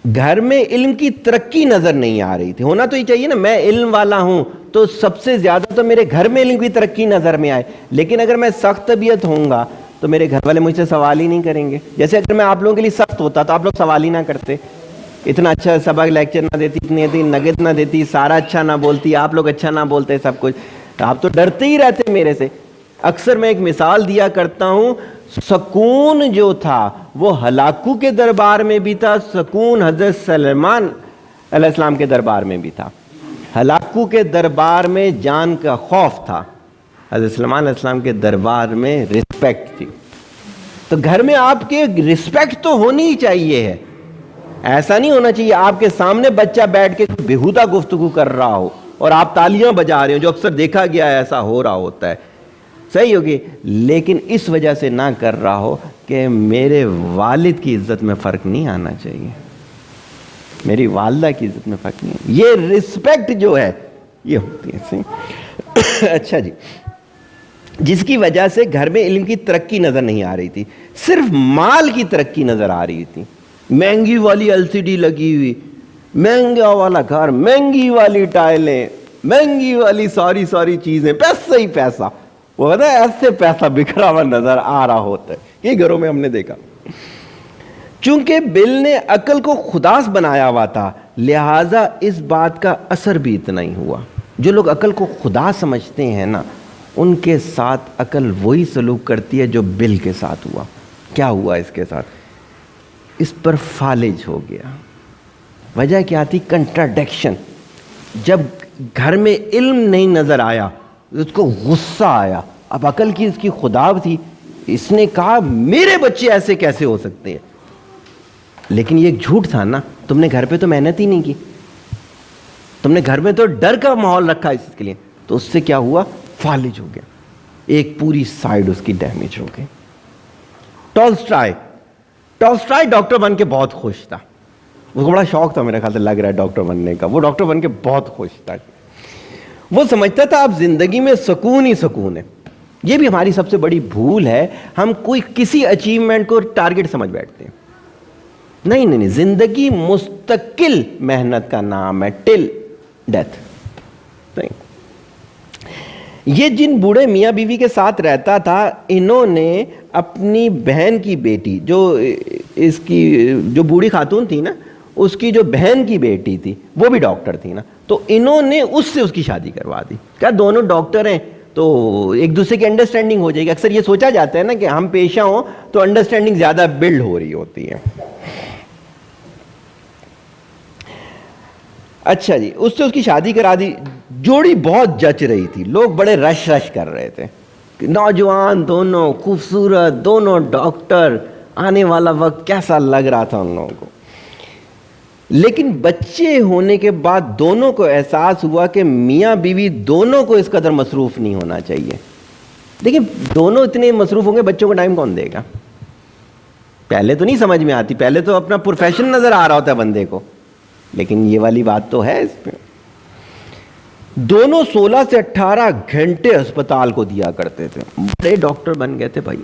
S1: گھر میں علم کی ترقی نظر نہیں آ رہی تھی۔ ہونا تو یہ چاہیے نا، میں علم والا ہوں تو سب سے زیادہ تو میرے گھر میں علم کی ترقی نظر میں آئے، لیکن اگر میں سخت طبیعت ہوں گا تو میرے گھر والے مجھ سے سوال ہی نہیں کریں گے۔ جیسے اگر میں آپ لوگوں کے لیے سخت ہوتا تو آپ لوگ سوال ہی نہ کرتے، اتنا اچھا سبق لیکچر نہ دیتی، اتنی نگت نہ دیتی، سارا اچھا نہ بولتی، آپ لوگ اچھا نہ بولتے، سب کچھ آپ تو ڈرتے ہی رہتے میرے سے۔ اکثر میں ایک مثال دیا کرتا ہوں، سکون جو تھا وہ ہلاکو کے دربار میں بھی تھا، سکون حضرت سلیمان علیہ السلام کے دربار میں بھی تھا۔ ہلاکو کے دربار میں جان کا خوف تھا، حضرت سلیمان علیہ السلام کے دربار میں رسپیکٹ تھی۔ تو گھر میں آپ کے رسپیکٹ تو ہونی ہی چاہیے ہے، ایسا نہیں ہونا چاہیے آپ کے سامنے بچہ بیٹھ کے بےہودہ گفتگو کر رہا ہو اور آپ تالیاں بجا رہے ہو، جو اکثر دیکھا گیا ہے ایسا ہو رہا ہوتا ہے، صحیح ہوگی، لیکن اس وجہ سے نہ کر رہا ہو کہ میرے والد کی عزت میں فرق نہیں آنا چاہیے، میری والدہ کی عزت میں فرق نہیں ہے، یہ رسپیکٹ جو ہے یہ ہوتی ہے، صحیح۔ اچھا جی، جس کی وجہ سے گھر میں علم کی ترقی نظر نہیں آ رہی تھی، صرف مال کی ترقی نظر آ رہی تھی۔ مہنگی والی LCD لگی ہوئی، مہنگا والا گھر، مہنگی والی ٹائلیں، مہنگی والی ساری چیزیں، پیسہ ہی پیسہ، وہ کہتا ہے ایسے پیسہ بکھرا ہوا نظر آ رہا ہوتا ہے، یہ گھروں میں ہم نے دیکھا۔ چونکہ بل نے عقل کو خداس بنایا ہوا تھا، لہٰذا اس بات کا اثر بھی اتنا ہی ہوا۔ جو لوگ عقل کو خدا سمجھتے ہیں نا، ان کے ساتھ عقل وہی سلوک کرتی ہے جو بل کے ساتھ ہوا۔ کیا ہوا اس کے ساتھ؟ اس پر فالج ہو گیا۔ وجہ کیا تھی؟ کنٹراڈکشن۔ جب گھر میں علم نہیں نظر آیا اس کو غصہ آیا۔ اب عقل کی اس کی خدا تھی، اس نے کہا میرے بچے ایسے کیسے ہو سکتے ہیں، لیکن یہ ایک جھوٹ تھا نا، تم نے گھر پہ تو محنت ہی نہیں کی، تم نے گھر میں تو ڈر کا ماحول رکھا اس کے لیے, تو اس سے کیا ہوا, فالج ہو گیا, ایک پوری سائڈ اس کی ڈیمیج ہو گئی. ٹالسٹائے ڈاکٹر بن کے بہت خوش تھا, اس کو بڑا شوق تھا میرے خیال سے, لگ رہا ہے ڈاکٹر بننے کا. وہ ڈاکٹر بن کے بہت خوش تھا. وہ سمجھتا تھا اب زندگی میں سکون ہی سکون ہے. یہ بھی ہماری سب سے بڑی بھول ہے, ہم کوئی کسی اچیومنٹ کو ٹارگٹ سمجھ بیٹھتے ہیں. نہیں, زندگی مستقل محنت کا نام ہے, ٹل ڈیتھ. نہیں, یہ جن بوڑھے میاں بیوی کے ساتھ رہتا تھا, انہوں نے اپنی بہن کی بیٹی, اس کی جو بوڑھی خاتون تھی نا, اس کی جو بہن کی بیٹی تھی وہ بھی ڈاکٹر تھی نا, تو انہوں نے اس سے اس کی شادی کروا دی. کیا دونوں ڈاکٹر ہیں تو ایک دوسرے کی انڈرسٹینڈنگ ہو جائے گی. اکثر یہ سوچا جاتا ہے نا کہ ہم پیشہ ہوں تو انڈرسٹینڈنگ زیادہ بلڈ ہو رہی ہوتی ہے. اچھا جی, اس سے اس کی شادی کرا دی. جوڑی بہت جچ رہی تھی, لوگ بڑے رش کر رہے تھے, نوجوان دونوں, خوبصورت دونوں ڈاکٹر, آنے والا وقت کیسا لگ رہا تھا ان لوگوں کو. لیکن بچے ہونے کے بعد دونوں کو احساس ہوا کہ میاں بیوی دونوں کو اس قدر مصروف نہیں ہونا چاہیے. دیکھیں, دونوں اتنے مصروف ہوں گے, بچوں کو ٹائم کون دے گا؟ پہلے تو نہیں سمجھ میں آتی, پہلے تو اپنا پروفیشن نظر آ رہا ہوتا ہے بندے کو, لیکن یہ والی بات تو ہے اس میں. دونوں 16 سے 18 گھنٹے اسپتال کو دیا کرتے تھے. بڑے ڈاکٹر بن گئے تھے بھائی,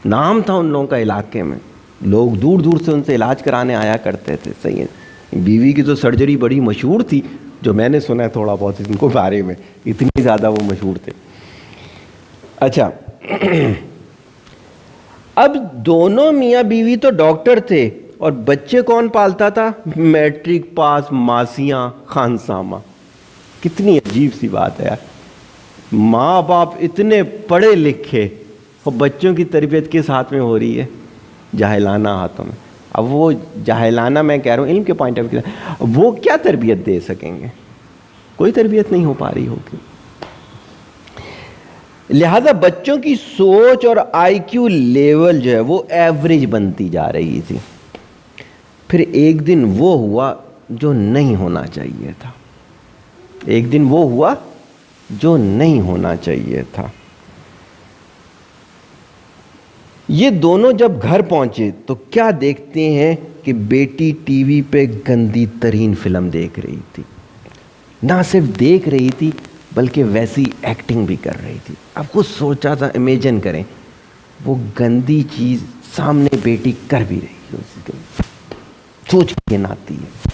S1: نام تھا ان لوگوں کا علاقے میں, لوگ دور دور سے ان سے علاج کرانے آیا کرتے تھے. صحیح ہے, بیوی کی تو سرجری بڑی مشہور تھی, جو میں نے سنا ہے تھوڑا بہت ان کو بارے میں, اتنی زیادہ وہ مشہور تھے. اچھا, اب دونوں میاں بیوی تو ڈاکٹر تھے, اور بچے کون پالتا تھا؟ میٹرک پاس ماسیاں خانسامہ. کتنی عجیب سی بات ہے یار, ماں باپ اتنے پڑھے لکھے اور بچوں کی تربیت کس ہاتھ میں ہو رہی ہے؟ جاہلانہ ہاتھوں میں. اب وہ جاہلانہ, میں کہہ رہا ہوں علم کے پوائنٹ آف ویو, وہ کیا تربیت دے سکیں گے؟ کوئی تربیت نہیں ہو پا رہی ہوگی. لہذا بچوں کی سوچ اور آئی کیو لیول جو ہے وہ ایوریج بنتی جا رہی تھی. پھر ایک دن وہ ہوا جو نہیں ہونا چاہیے تھا. ایک دن وہ ہوا جو نہیں ہونا چاہیے تھا. یہ دونوں جب گھر پہنچے تو کیا دیکھتے ہیں کہ بیٹی ٹی وی پہ گندی ترین فلم دیکھ رہی تھی. نہ صرف دیکھ رہی تھی بلکہ ویسی ایکٹنگ بھی کر رہی تھی. اب کچھ سوچا تھا, امیجن کریں, وہ گندی چیز سامنے بیٹی کر بھی رہی ہے, سوچ کے ناتی ہے.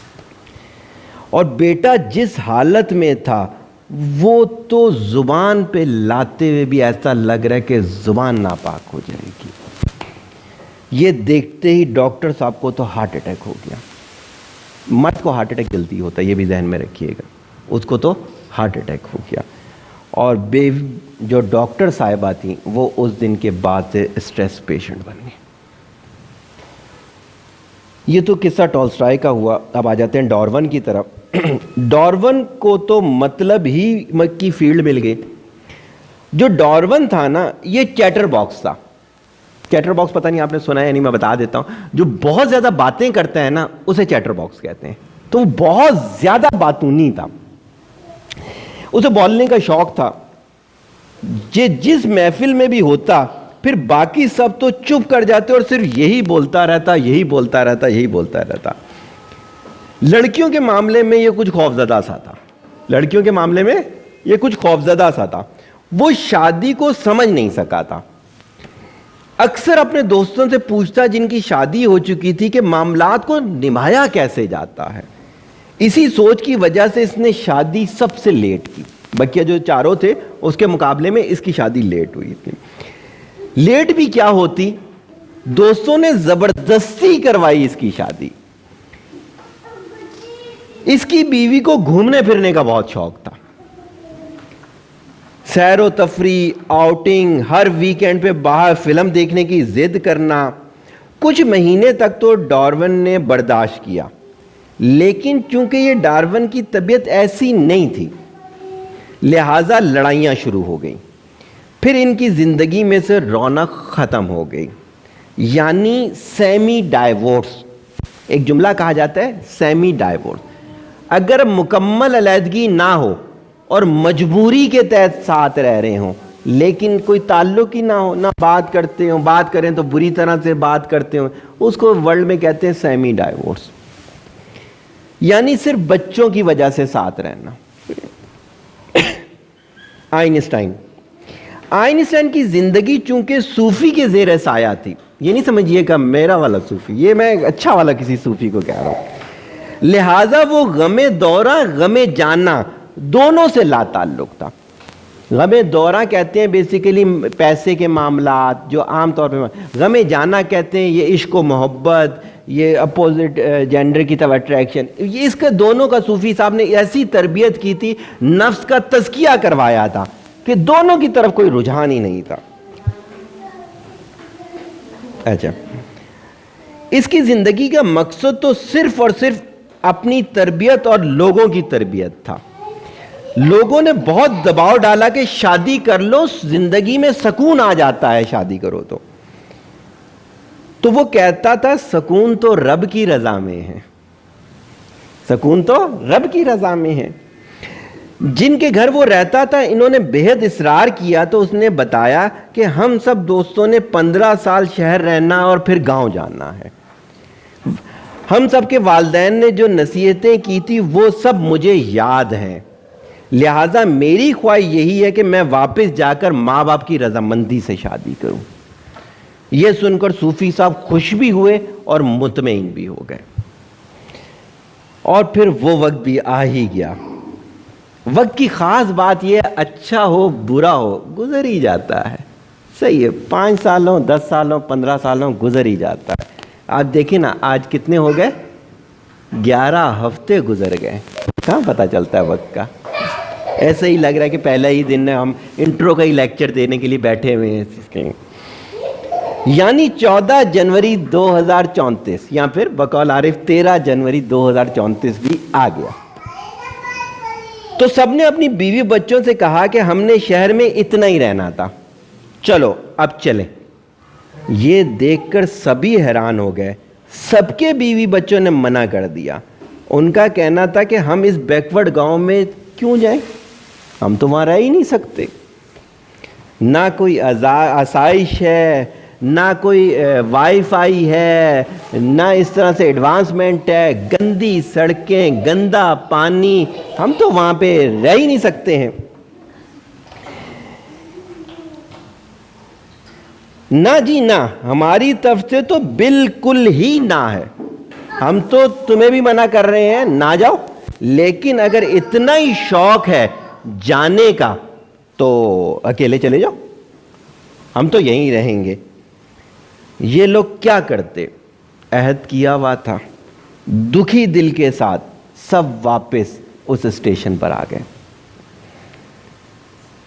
S1: اور بیٹا جس حالت میں تھا وہ تو زبان پہ لاتے ہوئے بھی ایسا لگ رہا ہے کہ زبان ناپاک ہو جائے گی. یہ دیکھتے ہی ڈاکٹر صاحب کو تو ہارٹ اٹیک ہو گیا. مرد کو ہارٹ اٹیک جلدی ہوتا ہے, یہ بھی ذہن میں رکھیے گا. اس کو تو ہارٹ اٹیک ہو گیا, اور جو ڈاکٹر صاحبہ تھیں وہ اس دن کے بعد سے اسٹریس پیشنٹ بن گئی. یہ تو قصہ ٹالسٹائے کا ہوا. اب آ جاتے ہیں ڈارون کی طرف. ڈارون کو تو مطلب ہی کی فیلڈ مل گئی. جو ڈارون تھا نا, یہ چیٹر باکس تھا. چیٹر باکس پتہ نہیں آپ نے سنا ہے یا نہیں, میں بتا دیتا ہوں. جو بہت زیادہ باتیں کرتا ہے نا اسے چیٹر باکس کہتے ہیں. تو وہ بہت زیادہ باتونی تھا, اسے بولنے کا شوق تھا. جس محفل میں بھی ہوتا پھر باقی سب تو چپ کر جاتے اور صرف یہی بولتا رہتا, یہی بولتا رہتا, یہی بولتا رہتا. لڑکیوں کے معاملے میں یہ کچھ خوفزدہ سا تھا. لڑکیوں کے معاملے میں یہ کچھ خوفزدہ سا تھا. وہ شادی کو سمجھ نہیں سکا تھا. اکثر اپنے دوستوں سے پوچھتا جن کی شادی ہو چکی تھی کہ معاملات کو نبھایا کیسے جاتا ہے. اسی سوچ کی وجہ سے اس نے شادی سب سے لیٹ کی. بقیہ جو چاروں تھے اس کے مقابلے میں اس کی شادی لیٹ ہوئی تھی. لیٹ بھی کیا ہوتی, دوستوں نے زبردستی کروائی اس کی شادی. اس کی بیوی کو گھومنے پھرنے کا بہت شوق تھا. سیر و تفریح, آؤٹنگ, ہر ویکینڈ پہ باہر فلم دیکھنے کی ضد کرنا. کچھ مہینے تک تو ڈارون نے برداشت کیا, لیکن چونکہ یہ ڈارون کی طبیعت ایسی نہیں تھی لہٰذا لڑائیاں شروع ہو گئیں. پھر ان کی زندگی میں سے رونق ختم ہو گئی, یعنی سیمی ڈائیورس. ایک جملہ کہا جاتا ہے سیمی ڈائیورس. اگر مکمل علیحدگی نہ ہو اور مجبوری کے تحت ساتھ رہ رہے ہوں لیکن کوئی تعلق ہی نہ ہو, نہ بات کرتے ہوں, بات کریں تو بری طرح سے بات کرتے ہوں, اس کو ورلڈ میں کہتے ہیں سیمی ڈائیورس, یعنی صرف بچوں کی وجہ سے ساتھ رہنا. آئنسٹائن کی زندگی چونکہ صوفی کے زیر سایہ تھی, یہ نہیں سمجھیے کہ میرا والا صوفی, یہ میں اچھا والا کسی صوفی کو کہہ رہا ہوں, لہٰذا وہ غم دورہ غم جانا دونوں سے لا تعلق تھا. غم دورہ کہتے ہیں بیسیکلی پیسے کے معاملات جو عام طور پہ, غم جانا کہتے ہیں یہ عشق و محبت, یہ اپوزٹ جینڈر کی طرف اٹریکشن. یہ اس کا دونوں کا صوفی صاحب نے ایسی تربیت کی تھی, نفس کا تزکیہ کروایا تھا کہ دونوں کی طرف کوئی رجحان ہی نہیں تھا. اچھا, اس کی زندگی کا مقصد تو صرف اور صرف اپنی تربیت اور لوگوں کی تربیت تھا. لوگوں نے بہت دباؤ ڈالا کہ شادی کر لو, زندگی میں سکون آ جاتا ہے شادی کرو تو وہ کہتا تھا سکون تو رب کی رضا میں ہے, سکون تو رب کی رضا میں ہے. جن کے گھر وہ رہتا تھا انہوں نے بہت اصرار کیا تو اس نے بتایا کہ ہم سب دوستوں نے 15 سال شہر رہنا اور پھر گاؤں جانا ہے. ہم سب کے والدین نے جو نصیحتیں کی تھی وہ سب مجھے یاد ہیں, لہٰذا میری خواہش یہی ہے کہ میں واپس جا کر ماں باپ کی رضامندی سے شادی کروں. یہ سن کر صوفی صاحب خوش بھی ہوئے اور مطمئن بھی ہو گئے. اور پھر وہ وقت بھی آ ہی گیا. وقت کی خاص بات یہ اچھا ہو برا ہو گزر ہی جاتا ہے. صحیح ہے, 5 سالوں 10 سالوں 15 سالوں گزر ہی جاتا ہے. آپ دیکھیں نا آج کتنے ہو گئے, 11 ہفتے گزر گئے. کہاں پتہ چلتا ہے وقت کا. ایسا ہی لگ رہا ہے کہ پہلا ہی دن ہے, ہم انٹرو کا ہی لیکچر دینے کے لیے بیٹھے ہوئے ہیں. یعنی 14 جنوری 2034 یا پھر بقول عارف 13 جنوری 2034 بھی آ گیا. تو سب نے اپنی بیوی بچوں سے کہا کہ ہم نے شہر میں اتنا ہی رہنا تھا, چلو اب چلیں. یہ دیکھ کر سبھی حیران ہو گئے. سب کے بیوی بچوں نے منع کر دیا. ان کا کہنا تھا کہ ہم اس بیکورڈ گاؤں میں کیوں جائیں, ہم تو وہاں رہ ہی نہیں سکتے. نہ کوئی آسائش ہے, نہ کوئی وائی فائی ہے, نہ اس طرح سے ایڈوانسمنٹ ہے, گندی سڑکیں, گندا پانی, ہم تو وہاں پہ رہ ہی نہیں سکتے ہیں. نہ جی نہ, ہماری طرف سے تو بالکل ہی نہ ہے, ہم تو تمہیں بھی منع کر رہے ہیں نہ جاؤ, لیکن اگر اتنا ہی شوق ہے جانے کا تو اکیلے چلے جاؤ, ہم تو یہیں رہیں گے. یہ لوگ کیا کرتے, عہد کیا ہوا تھا. دکھی دل کے ساتھ سب واپس اس اسٹیشن پر آ گئے.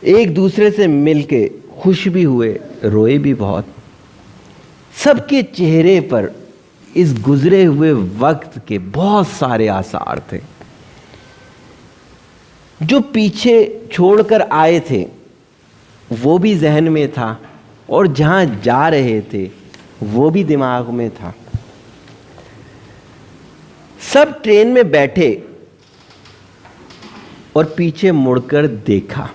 S1: ایک دوسرے سے مل کے خوش بھی ہوئے, روئے بھی بہت. سب کے چہرے پر اس گزرے ہوئے وقت کے بہت سارے آثار تھے. جو پیچھے چھوڑ کر آئے تھے وہ بھی ذہن میں تھا, اور جہاں جا رہے تھے وہ بھی دماغ میں تھا. سب ٹرین میں بیٹھے اور پیچھے مڑ کر دیکھا.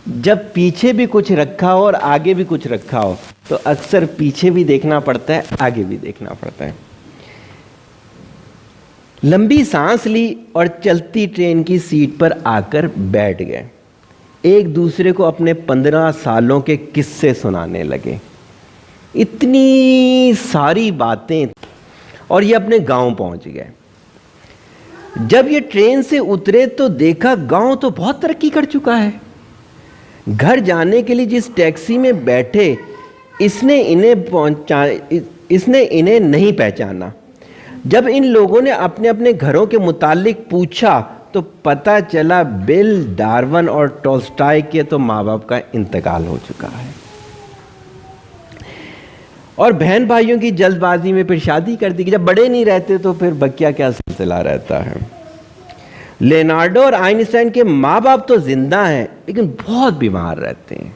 S1: جب پیچھے بھی کچھ رکھا ہو اور آگے بھی کچھ رکھا ہو تو اکثر پیچھے بھی دیکھنا پڑتا ہے, آگے بھی دیکھنا پڑتا ہے. لمبی سانس لی اور چلتی ٹرین کی سیٹ پر آ کر بیٹھ گئے. ایک دوسرے کو اپنے 15 سالوں کے قصے سنانے لگے. اتنی ساری باتیں, اور یہ اپنے گاؤں پہنچ گئے. جب یہ ٹرین سے اترے تو دیکھا گاؤں تو بہت ترقی کر چکا ہے. گھر جانے کے لیے جس ٹیکسی میں بیٹھے اس نے انہیں نہیں پہچانا. جب ان لوگوں نے اپنے اپنے گھروں کے متعلق پوچھا تو پتہ چلا بل ڈارون اور ٹولسٹائے کے تو ماں باپ کا انتقال ہو چکا ہے, اور بہن بھائیوں کی جلد بازی میں پھر شادی کر دی. جب بڑے نہیں رہتے تو پھر بکیا کیا سلسلہ رہتا ہے. لیونارڈو اور آئنسٹائن کے ماں باپ تو زندہ ہیں لیکن بہت بیمار رہتے ہیں,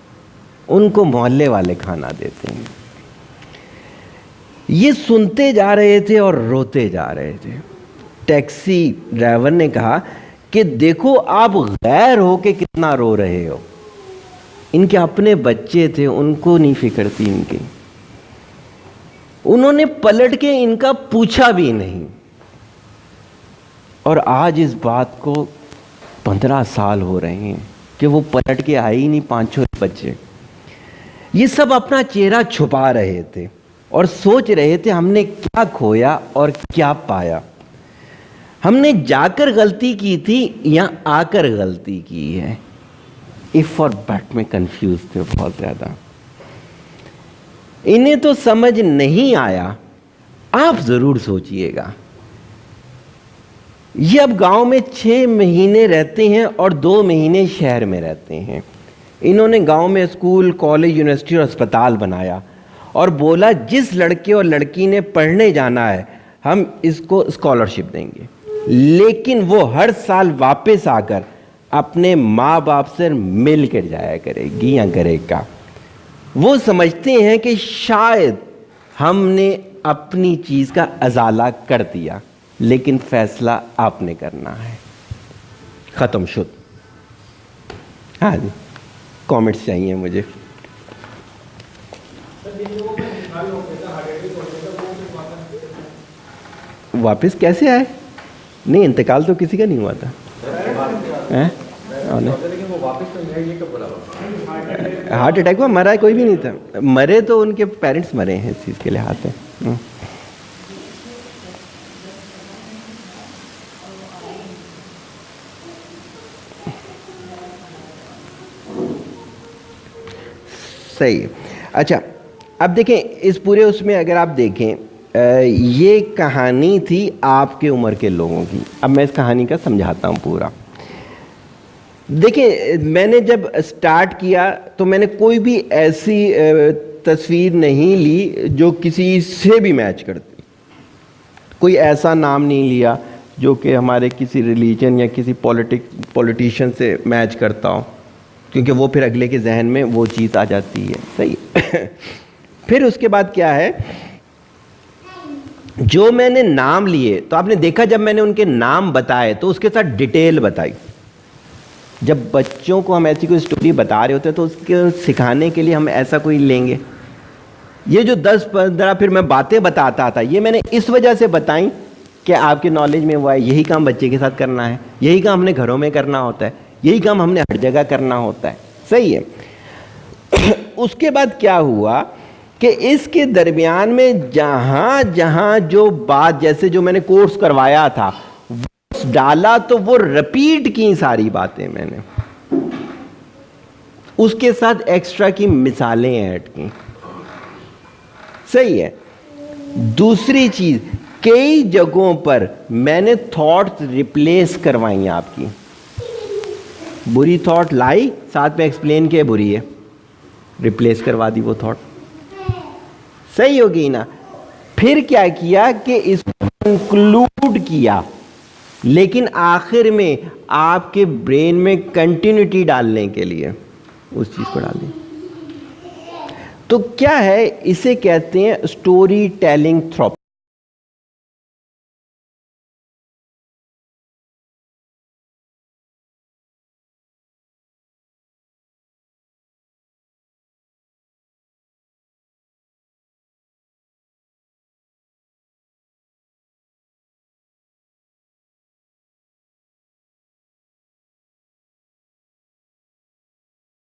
S1: ان کو محلے والے کھانا دیتے ہیں. یہ سنتے جا رہے تھے اور روتے جا رہے تھے. ٹیکسی ڈرائیور نے کہا کہ دیکھو آپ غیر ہو کے کتنا رو رہے ہو. ان کے اپنے بچے تھے, ان کو نہیں فکر تھی ان کی. انہوں نے پلٹ کے ان کا پوچھا بھی نہیں. اور آج اس بات کو 15 سال ہو رہے ہیں کہ وہ پلٹ کے آئے ہی نہیں, 5 بچے. یہ سب اپنا چہرہ چھپا رہے تھے اور سوچ رہے تھے ہم نے کیا کھویا اور کیا پایا. ہم نے جا کر غلطی کی تھی یا آ کر غلطی کی ہے. اف اور بٹ میں کنفیوز تھے بہت زیادہ. انہیں تو سمجھ نہیں آیا. آپ ضرور سوچئے گا. یہ اب گاؤں میں 6 مہینے رہتے ہیں اور 2 مہینے شہر میں رہتے ہیں. انہوں نے گاؤں میں اسکول, کالج, یونیورسٹی اور اسپتال بنایا اور بولا جس لڑکے اور لڑکی نے پڑھنے جانا ہے ہم اس کو اسکالرشپ دیں گے, لیکن وہ ہر سال واپس آ کر اپنے ماں باپ سے مل کر جایا کرے گی یا کرے گا. وہ سمجھتے ہیں کہ شاید ہم نے اپنی چیز کا ازالہ کر دیا, لیکن فیصلہ آپ نے کرنا ہے. ختم شد. ہاں جی, کامنٹس چاہیے مجھے. واپس کیسے آئے؟ نہیں, انتقال تو کسی کا نہیں ہوا تھا. ہارٹ اٹیک ہوا, مرا کوئی بھی نہیں تھا. مرے تو ان کے پیرنٹس مرے ہیں, اس چیز کے لحاظ سے. صحیح. اچھا, اب دیکھیں اس پورے اس میں اگر آپ دیکھیں, یہ کہانی تھی آپ کے عمر کے لوگوں کی. اب میں اس کہانی کا سمجھاتا ہوں پورا. دیکھیں, میں نے جب سٹارٹ کیا تو میں نے کوئی بھی ایسی تصویر نہیں لی جو کسی سے بھی میچ کرتی. کوئی ایسا نام نہیں لیا جو کہ ہمارے کسی ریلیجن یا کسی پولیٹیشین سے میچ کرتا ہو, کیونکہ وہ پھر اگلے کے ذہن میں وہ چیز آ جاتی ہے. صحیح. پھر اس کے بعد کیا ہے, جو میں نے نام لیے تو آپ نے دیکھا جب میں نے ان کے نام بتائے تو اس کے ساتھ ڈیٹیل بتائی. جب بچوں کو ہم ایسی کوئی سٹوری بتا رہے ہوتے ہیں تو اس کے سکھانے کے لیے ہم ایسا کوئی لیں گے. یہ جو 10-15 پھر میں باتیں بتاتا تھا, یہ میں نے اس وجہ سے بتائیں کہ آپ کے نالج میں وہ ہے. یہی کام بچے کے ساتھ کرنا ہے, یہی کام ہم نے گھروں میں کرنا ہوتا ہے, یہی کام ہم نے ہر جگہ کرنا ہوتا ہے. صحیح ہے. اس کے بعد کیا ہوا کہ اس کے درمیان میں جہاں جہاں جو بات, جیسے جو میں نے کورس کروایا تھا ڈالا تو وہ رپیٹ کی ساری باتیں میں نے, اس کے ساتھ ایکسٹرا کی مثالیں ایڈ کی. صحیح ہے. دوسری چیز, کئی جگہوں پر میں نے تھاٹس ریپلیس کروائی آپ کی. بری تھاٹ لائی, ساتھ میں ایکسپلین کیا بری ہے, ریپلیس کروا دی وہ تھاٹ. صحیح ہوگی نا. پھر کیا کیا کہ اس کو انکلوڈ کیا, لیکن آخر میں آپ کے برین میں کنٹینیوٹی ڈالنے کے لیے اس چیز کو ڈال دیں. تو کیا ہے, اسے کہتے ہیں اسٹوری ٹیلنگ تھراپی.